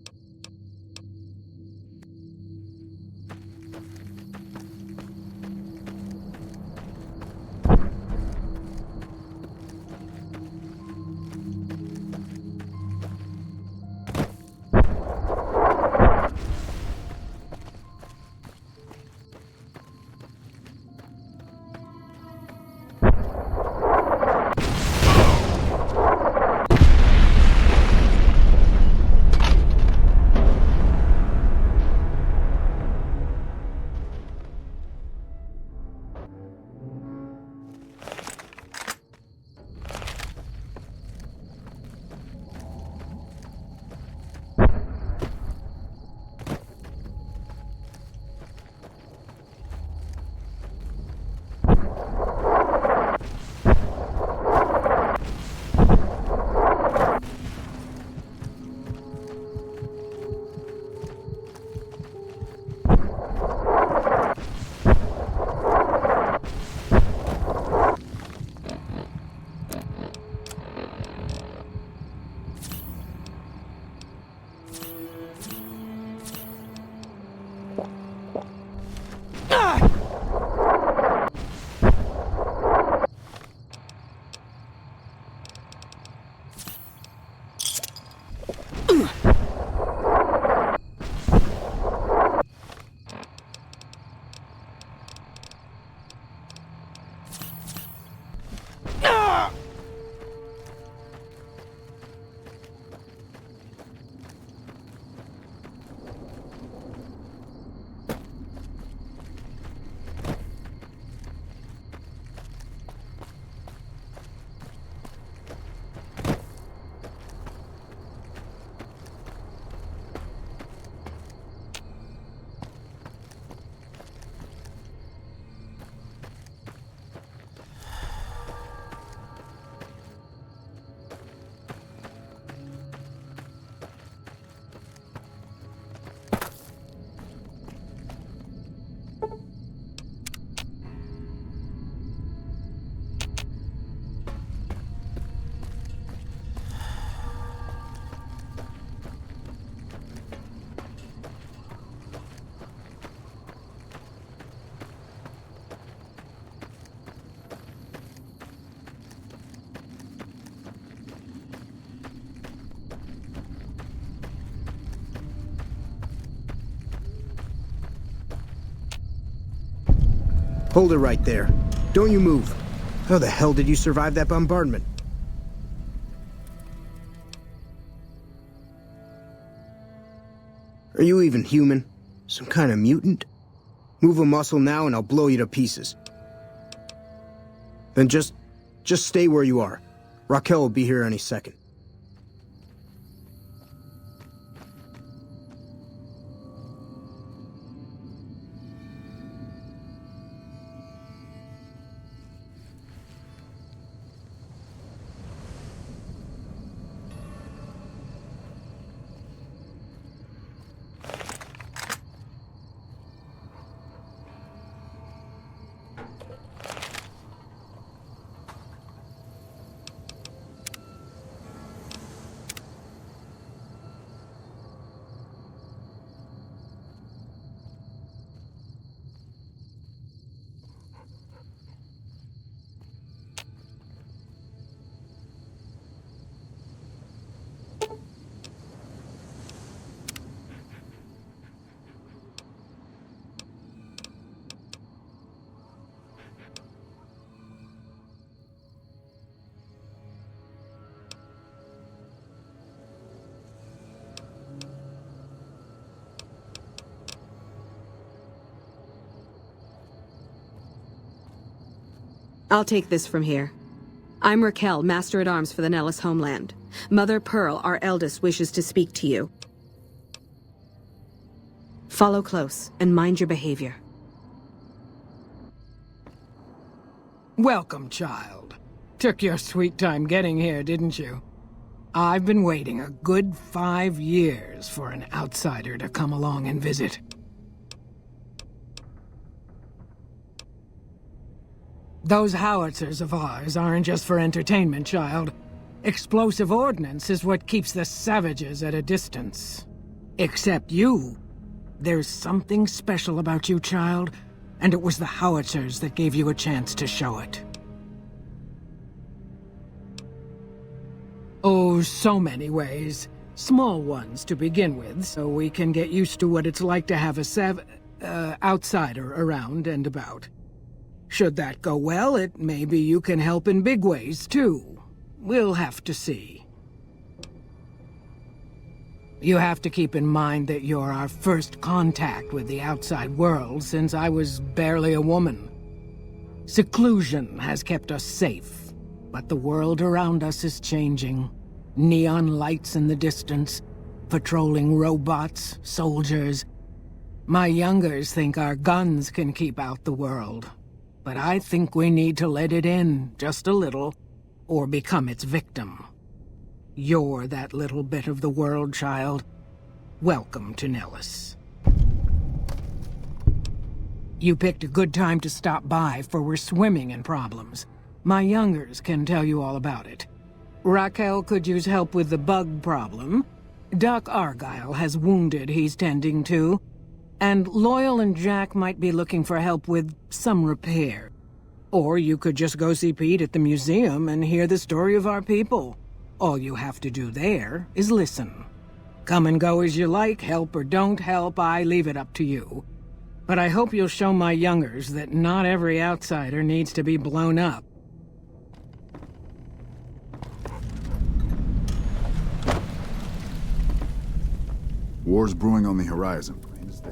Hold it right there. Don't you move. How the hell did you survive that bombardment? Are you even human? Some kind of mutant? Move a muscle now and I'll blow you to pieces. Then just stay where you are. Raquel will be here any second. I'll take this from here. I'm Raquel, Master-at-Arms for the Nellis homeland. Mother Pearl, our eldest, wishes to speak to you. Follow close and mind your behavior. Welcome, child. Took your sweet time getting here, didn't you? I've been waiting a good 5 years for an outsider to come along and visit. Those howitzers of ours aren't just for entertainment, child. Explosive ordnance is what keeps the savages at a distance. Except you. There's something special about you, child, and it was the howitzers that gave you a chance to show it. Oh, so many ways. Small ones to begin with, so we can get used to what it's like to have a outsider around and about. Should that go well, it may be you can help in big ways, too. We'll have to see. You have to keep in mind that you're our first contact with the outside world since I was barely a woman. Seclusion has kept us safe, but the world around us is changing. Neon lights in the distance, patrolling robots, soldiers. My youngers think our guns can keep out the world. But I think we need to let it in, just a little, or become its victim. You're that little bit of the world, child. Welcome to Nellis. You picked a good time to stop by, for we're swimming in problems. My youngers can tell you all about it. Raquel could use help with the bug problem. Doc Argyle has wounded he's tending to. And Loyal and Jack might be looking for help with some repair. Or you could just go see Pete at the museum and hear the story of our people. All you have to do there is listen. Come and go as you like, help or don't help, I leave it up to you. But I hope you'll show my youngers that not every outsider needs to be blown up. War's brewing on the horizon, plain as day.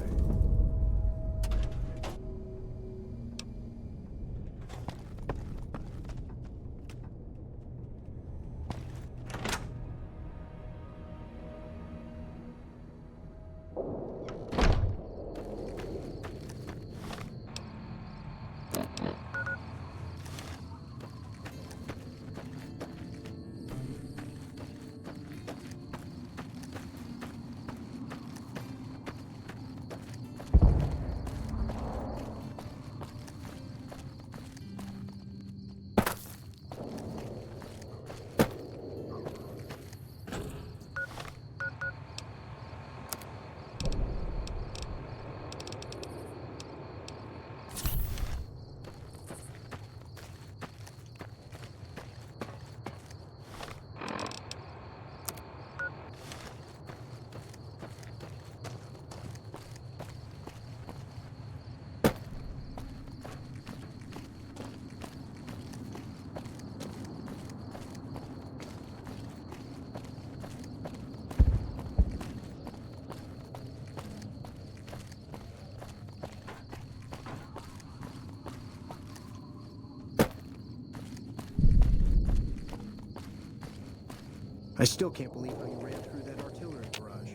I still can't believe how you ran through that artillery barrage.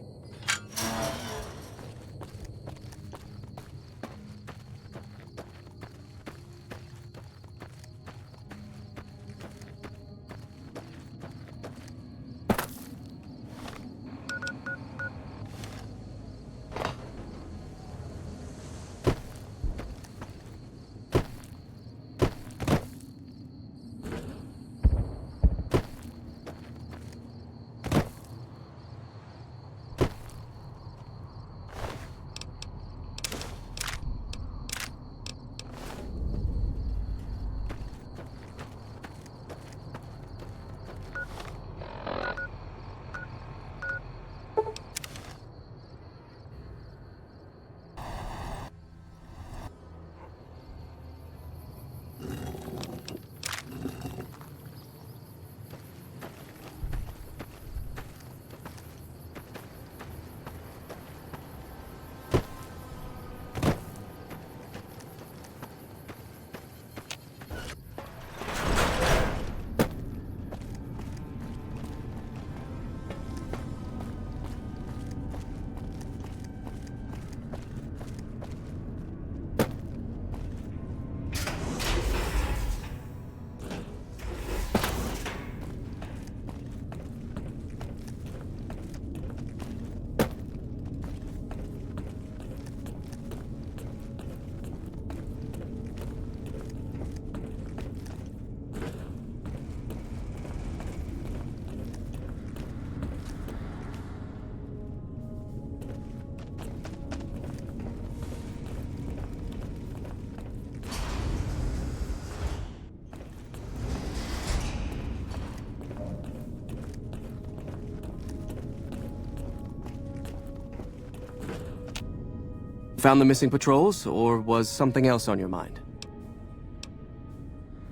Found the missing patrols, or was something else on your mind?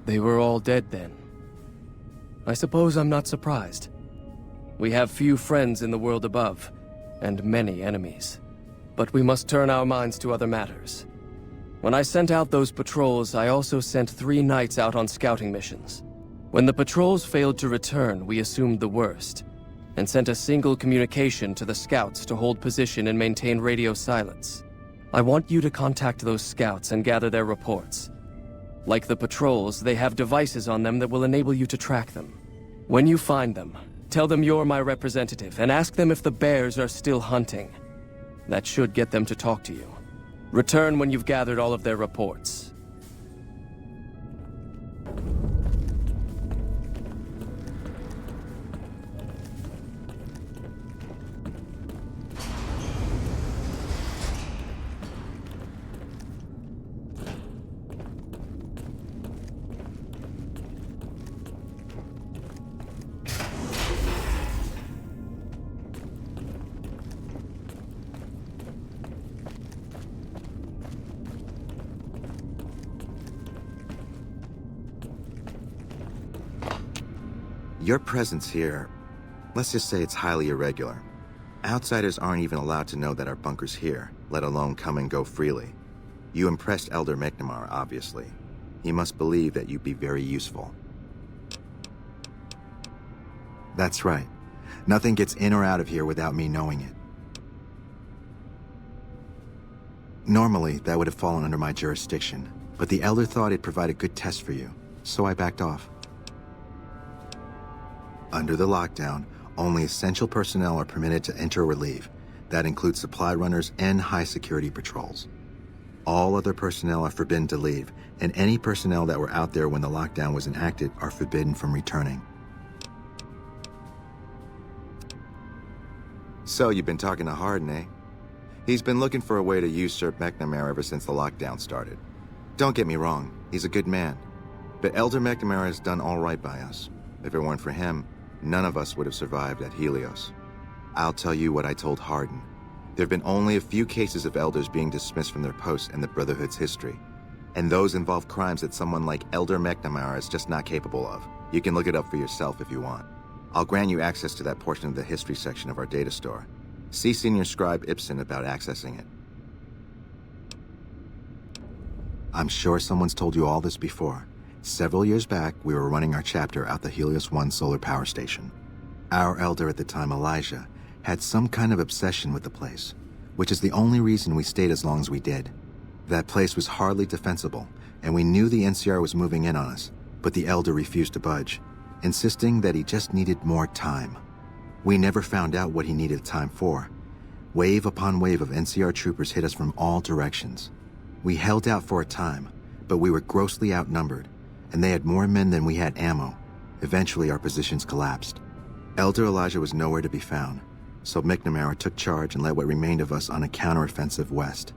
They were all dead then. I suppose I'm not surprised. We have few friends in the world above, and many enemies. But we must turn our minds to other matters. When I sent out those patrols, I also sent 3 knights out on scouting missions. When the patrols failed to return, we assumed the worst, and sent a single communication to the scouts to hold position and maintain radio silence. I want you to contact those scouts and gather their reports. Like the patrols, they have devices on them that will enable you to track them. When you find them, tell them you're my representative and ask them if the bears are still hunting. That should get them to talk to you. Return when you've gathered all of their reports. Your presence here, let's just say it's highly irregular. Outsiders aren't even allowed to know that our bunker's here, let alone come and go freely. You impressed Elder McNamara, obviously. He must believe that you'd be very useful. That's right. Nothing gets in or out of here without me knowing it. Normally, that would have fallen under my jurisdiction, but the Elder thought it'd provide a good test for you, so I backed off. Under the lockdown, only essential personnel are permitted to enter or leave. That includes supply runners and high-security patrols. All other personnel are forbidden to leave, and any personnel that were out there when the lockdown was enacted are forbidden from returning. So you've been talking to Hardin, eh? He's been looking for a way to usurp McNamara ever since the lockdown started. Don't get me wrong, he's a good man. But Elder McNamara has done all right by us. If it weren't for him, none of us would have survived at Helios. I'll tell you what I told Hardin. There have been only a few cases of elders being dismissed from their posts in the Brotherhood's history. And those involve crimes that someone like Elder McNamara is just not capable of. You can look it up for yourself if you want. I'll grant you access to that portion of the history section of our data store. See Senior Scribe Ibsen about accessing it. I'm sure someone's told you all this before. Several years back, we were running our chapter out the Helios 1 solar power station. Our elder at the time, Elijah, had some kind of obsession with the place, which is the only reason we stayed as long as we did. That place was hardly defensible, and we knew the NCR was moving in on us, but the elder refused to budge, insisting that he just needed more time. We never found out what he needed time for. Wave upon wave of NCR troopers hit us from all directions. We held out for a time, but we were grossly outnumbered, and they had more men than we had ammo. Eventually, our positions collapsed. Elder Elijah was nowhere to be found, so McNamara took charge and led what remained of us on a counteroffensive west.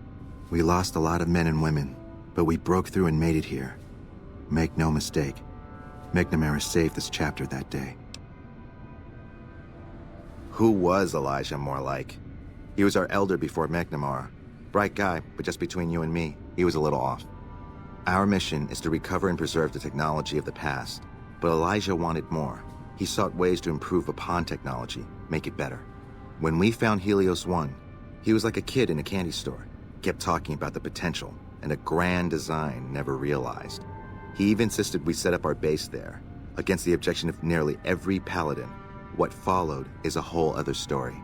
We lost a lot of men and women, but we broke through and made it here. Make no mistake, McNamara saved this chapter that day. Who was Elijah more like? He was our elder before McNamara. Bright guy, but just between you and me, he was a little off. Our mission is to recover and preserve the technology of the past, but Elijah wanted more. He sought ways to improve upon technology, make it better. When we found Helios 1, he was like a kid in a candy store, kept talking about the potential and a grand design never realized. He even insisted we set up our base there, against the objection of nearly every paladin. What followed is a whole other story.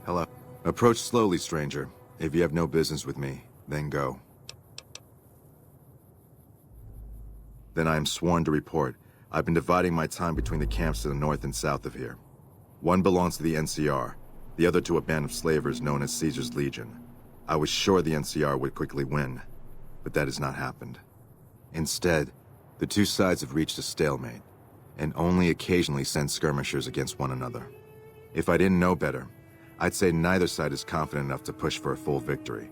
Hello. Approach slowly, stranger. If you have no business with me, then go. Then I am sworn to report. I've been dividing my time between the camps to the north and south of here. One belongs to the NCR, the other to a band of slavers known as Caesar's Legion. I was sure the NCR would quickly win, but that has not happened. Instead, the two sides have reached a stalemate, and only occasionally send skirmishers against one another. If I didn't know better, I'd say neither side is confident enough to push for a full victory.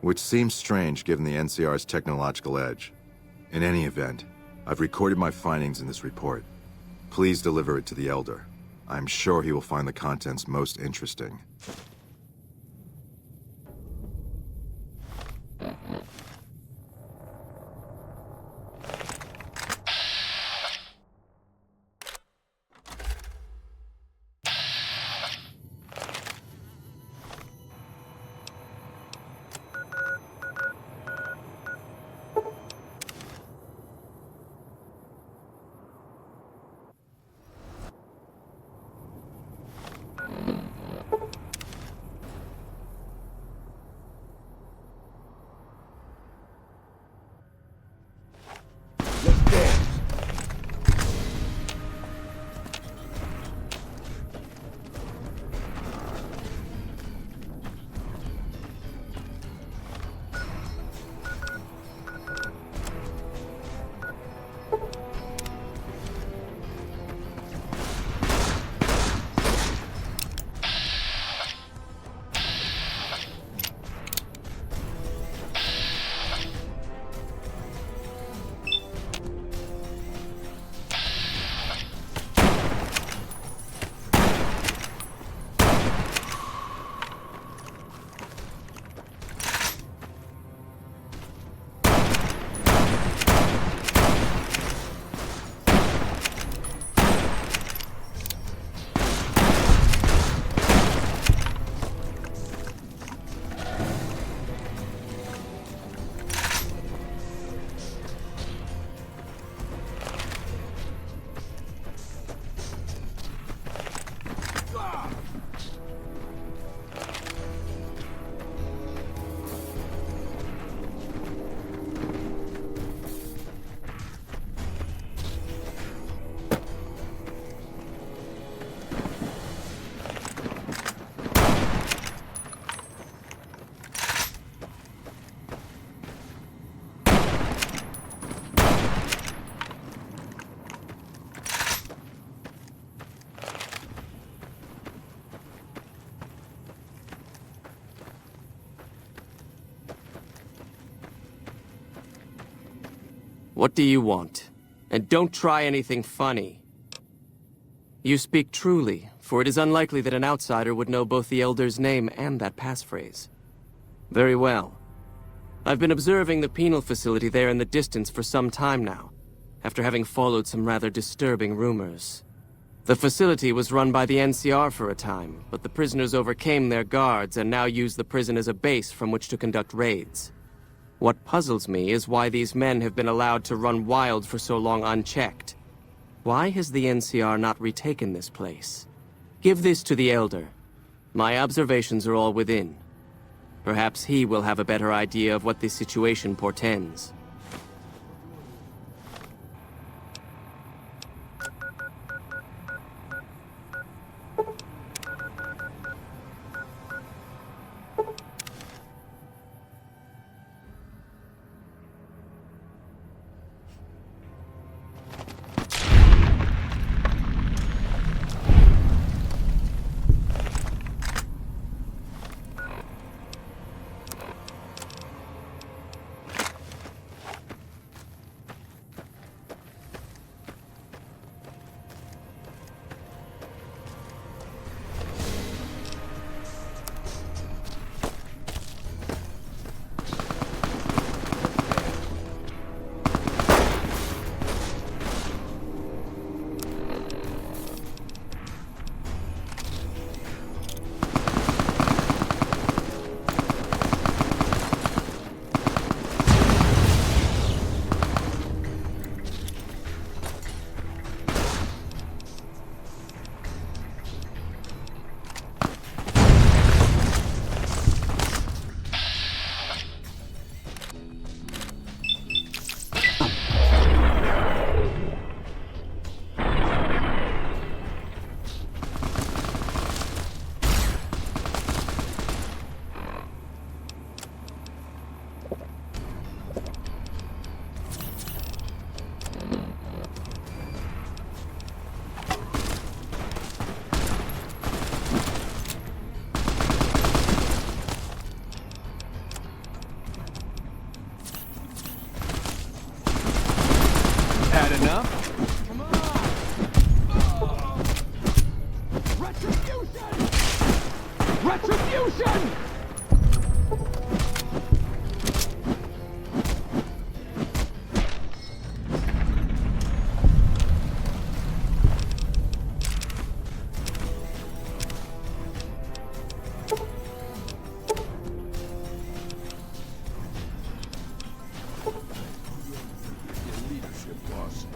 Which seems strange given the NCR's technological edge. In any event, I've recorded my findings in this report. Please deliver it to the Elder. I'm sure he will find the contents most interesting. What do you want? And don't try anything funny. You speak truly, for it is unlikely that an outsider would know both the Elder's name and that passphrase. Very well. I've been observing the penal facility there in the distance for some time now, after having followed some rather disturbing rumors. The facility was run by the NCR for a time, but the prisoners overcame their guards and now use the prison as a base from which to conduct raids. What puzzles me is why these men have been allowed to run wild for so long unchecked. Why has the NCR not retaken this place? Give this to the Elder. My observations are all within. Perhaps he will have a better idea of what this situation portends. position! Leadership, boss.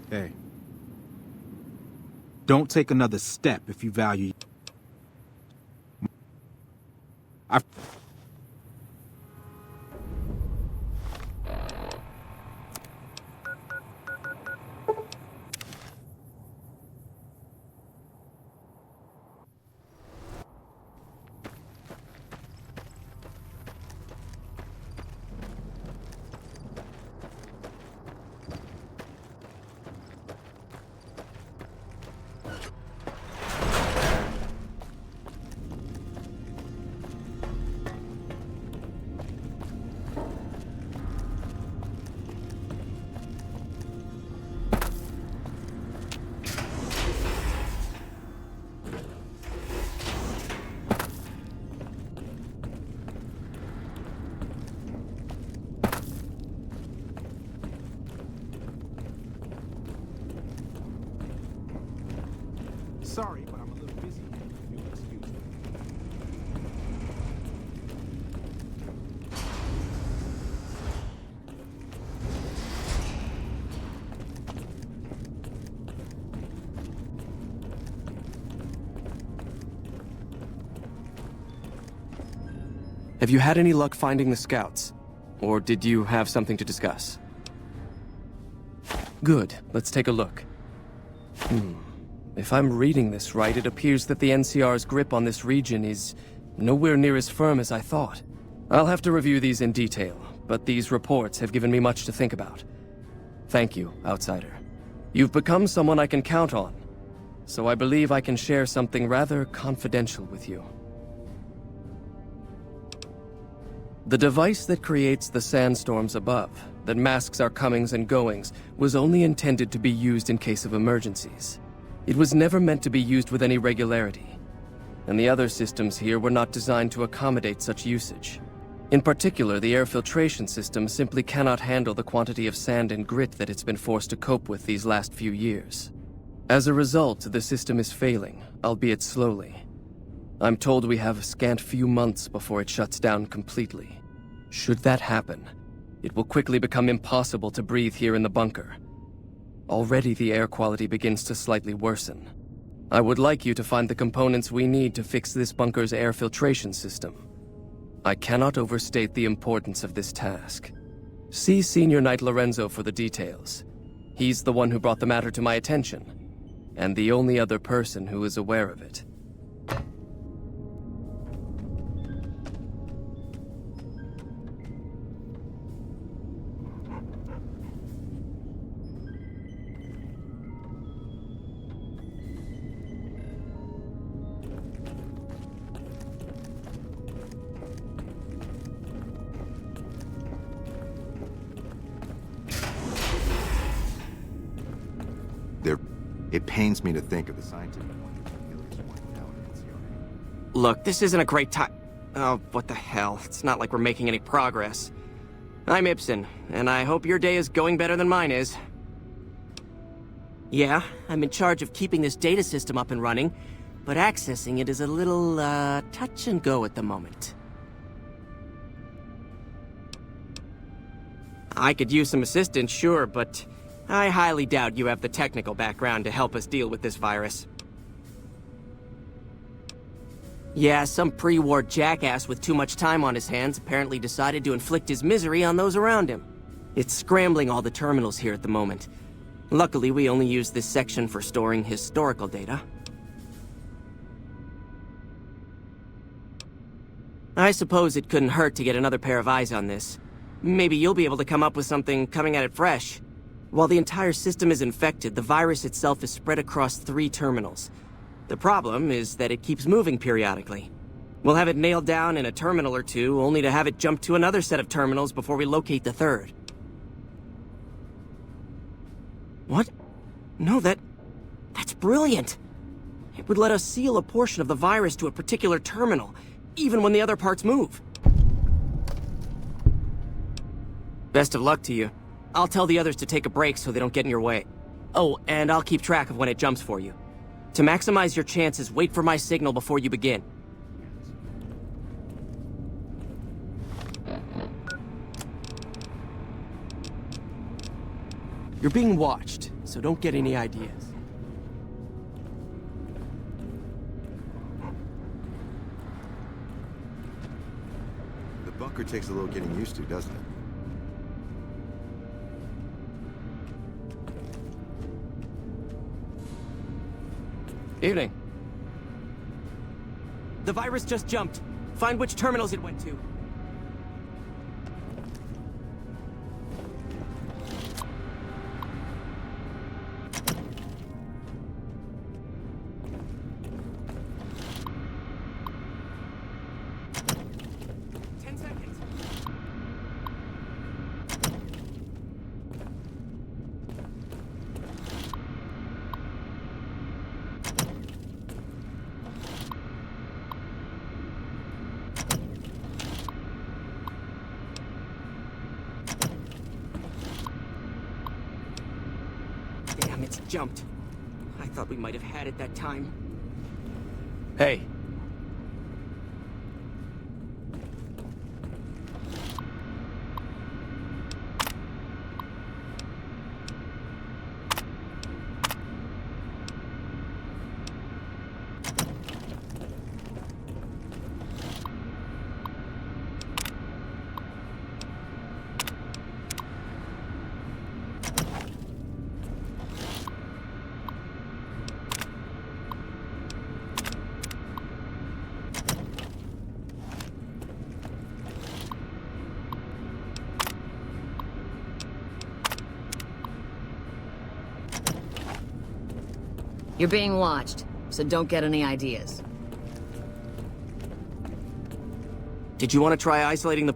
Hey. Don't take another step if you value... Sorry, but I'm a little busy. If you'll excuse me. Have you had any luck finding the scouts? Or did you have something to discuss? Good. Let's take a look. If I'm reading this right, it appears that the NCR's grip on this region is nowhere near as firm as I thought. I'll have to review these in detail, but these reports have given me much to think about. Thank you, Outsider. You've become someone I can count on, so I believe I can share something rather confidential with you. The device that creates the sandstorms above, that masks our comings and goings, was only intended to be used in case of emergencies. It was never meant to be used with any regularity, and the other systems here were not designed to accommodate such usage. In particular, the air filtration system simply cannot handle the quantity of sand and grit that it's been forced to cope with these last few years. As a result, the system is failing, albeit slowly. I'm told we have a scant few months before it shuts down completely. Should that happen, it will quickly become impossible to breathe here in the bunker. Already the air quality begins to slightly worsen. I would like you to find the components we need to fix this bunker's air filtration system. I cannot overstate the importance of this task. See Senior Knight Lorenzo for the details. He's the one who brought the matter to my attention, and the only other person who is aware of it. It pains me to think of the scientific Look, this isn't a great time. Oh, what the hell. It's not like we're making any progress. I'm Ibsen, and I hope your day is going better than mine is. Yeah, I'm in charge of keeping this data system up and running, but accessing it is a little, touch and go at the moment. I could use some assistance, sure, but I highly doubt you have the technical background to help us deal with this virus. Yeah, some pre-war jackass with too much time on his hands apparently decided to inflict his misery on those around him. It's scrambling all the terminals here at the moment. Luckily, we only use this section for storing historical data. I suppose it couldn't hurt to get another pair of eyes on this. Maybe you'll be able to come up with something coming at it fresh. While the entire system is infected, the virus itself is spread across 3 terminals. The problem is that it keeps moving periodically. We'll have it nailed down in a terminal or 2, only to have it jump to another set of terminals before we locate the 3rd. What? No, that's brilliant. It would let us seal a portion of the virus to a particular terminal, even when the other parts move. Best of luck to you. I'll tell the others to take a break so they don't get in your way. Oh, and I'll keep track of when it jumps for you. To maximize your chances, wait for my signal before you begin. You're being watched, so don't get any ideas. The bunker takes a little getting used to, doesn't it? Evening. The virus just jumped. Find which terminals it went to. Damn, it's jumped. I thought we might have had it that time. Hey. You're being watched, so don't get any ideas. Did you want to try isolating the...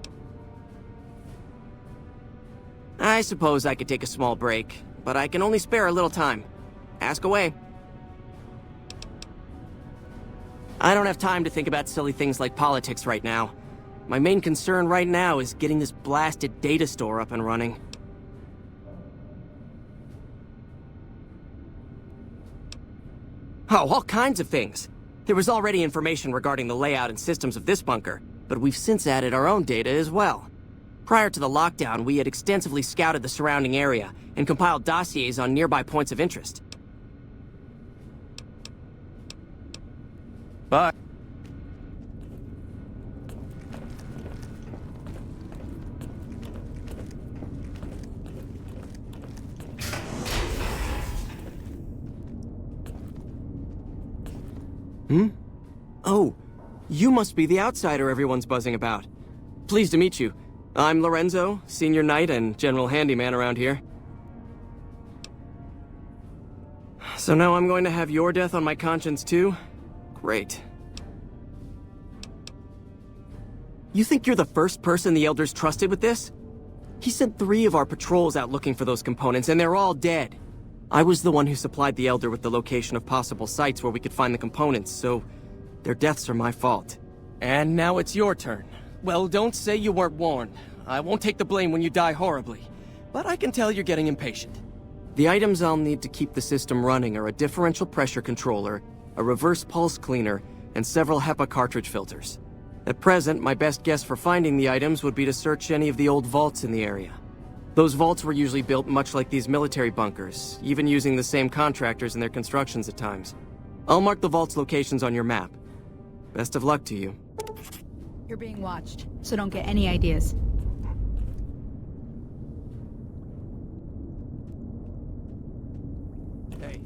I suppose I could take a small break, but I can only spare a little time. Ask away. I don't have time to think about silly things like politics right now. My main concern right now is getting this blasted data store up and running. Oh, all kinds of things. There was already information regarding the layout and systems of this bunker, but we've since added our own data as well. Prior to the lockdown, we had extensively scouted the surrounding area and compiled dossiers on nearby points of interest. Bye. Oh, you must be the outsider everyone's buzzing about. Pleased to meet you. I'm Lorenzo, senior knight and general handyman around here. So now I'm going to have your death on my conscience too? Great. You think you're the first person the Elders trusted with this? He sent 3 of our patrols out looking for those components, and they're all dead. I was the one who supplied the Elder with the location of possible sites where we could find the components, so their deaths are my fault. And now it's your turn. Well, don't say you weren't warned. I won't take the blame when you die horribly, but I can tell you're getting impatient. The items I'll need to keep the system running are a differential pressure controller, a reverse pulse cleaner, and several HEPA cartridge filters. At present, my best guess for finding the items would be to search any of the old vaults in the area. Those vaults were usually built much like these military bunkers, even using the same contractors in their constructions at times. I'll mark the vault's locations on your map. Best of luck to you. You're being watched, so don't get any ideas. Hey.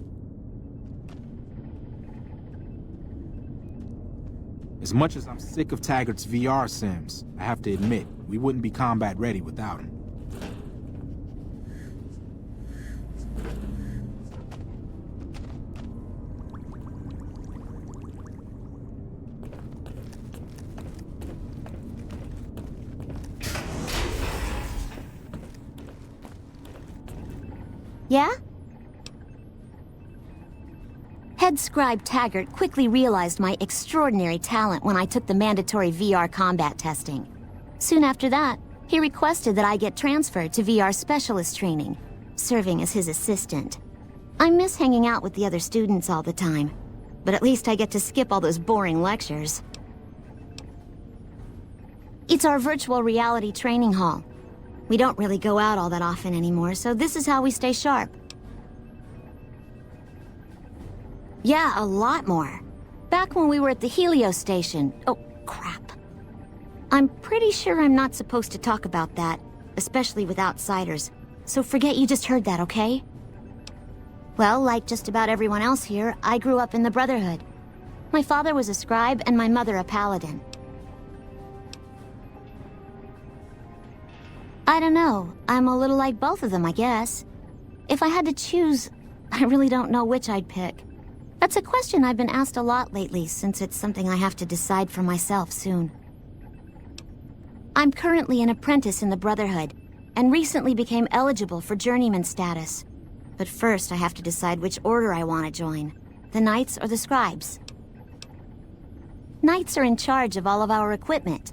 As much as I'm sick of Taggart's VR sims, I have to admit, we wouldn't be combat ready without him. Yeah? Head Scribe Taggart quickly realized my extraordinary talent when I took the mandatory VR combat testing. Soon after that, he requested that I get transferred to VR specialist training, serving as his assistant. I miss hanging out with the other students all the time, but at least I get to skip all those boring lectures. It's our virtual reality training hall. We don't really go out all that often anymore, so this is how we stay sharp. Yeah, a lot more. Back when we were at the Helios station. Oh, crap. I'm pretty sure I'm not supposed to talk about that, especially with outsiders. So forget you just heard that, okay? Well, like just about everyone else here, I grew up in the Brotherhood. My father was a scribe and my mother a paladin. I don't know. I'm a little like both of them, I guess. If I had to choose, I really don't know which I'd pick. That's a question I've been asked a lot lately, since it's something I have to decide for myself soon. I'm currently an apprentice in the Brotherhood, and recently became eligible for journeyman status. But first I have to decide which order I want to join, the Knights or the Scribes. Knights are in charge of all of our equipment.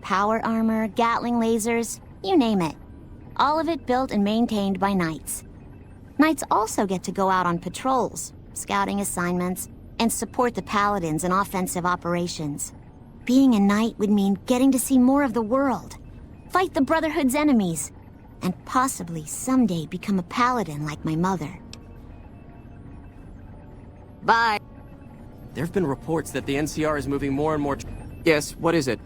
Power armor, Gatling lasers, you name it. All of it built and maintained by Knights. Knights also get to go out on patrols, scouting assignments, and support the Paladins in offensive operations. Being a knight would mean getting to see more of the world, fight the Brotherhood's enemies, and possibly someday become a Paladin like my mother. Bye. There have been reports that the NCR is moving more and more... Yes, what is it?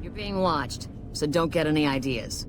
You're being watched, so don't get any ideas.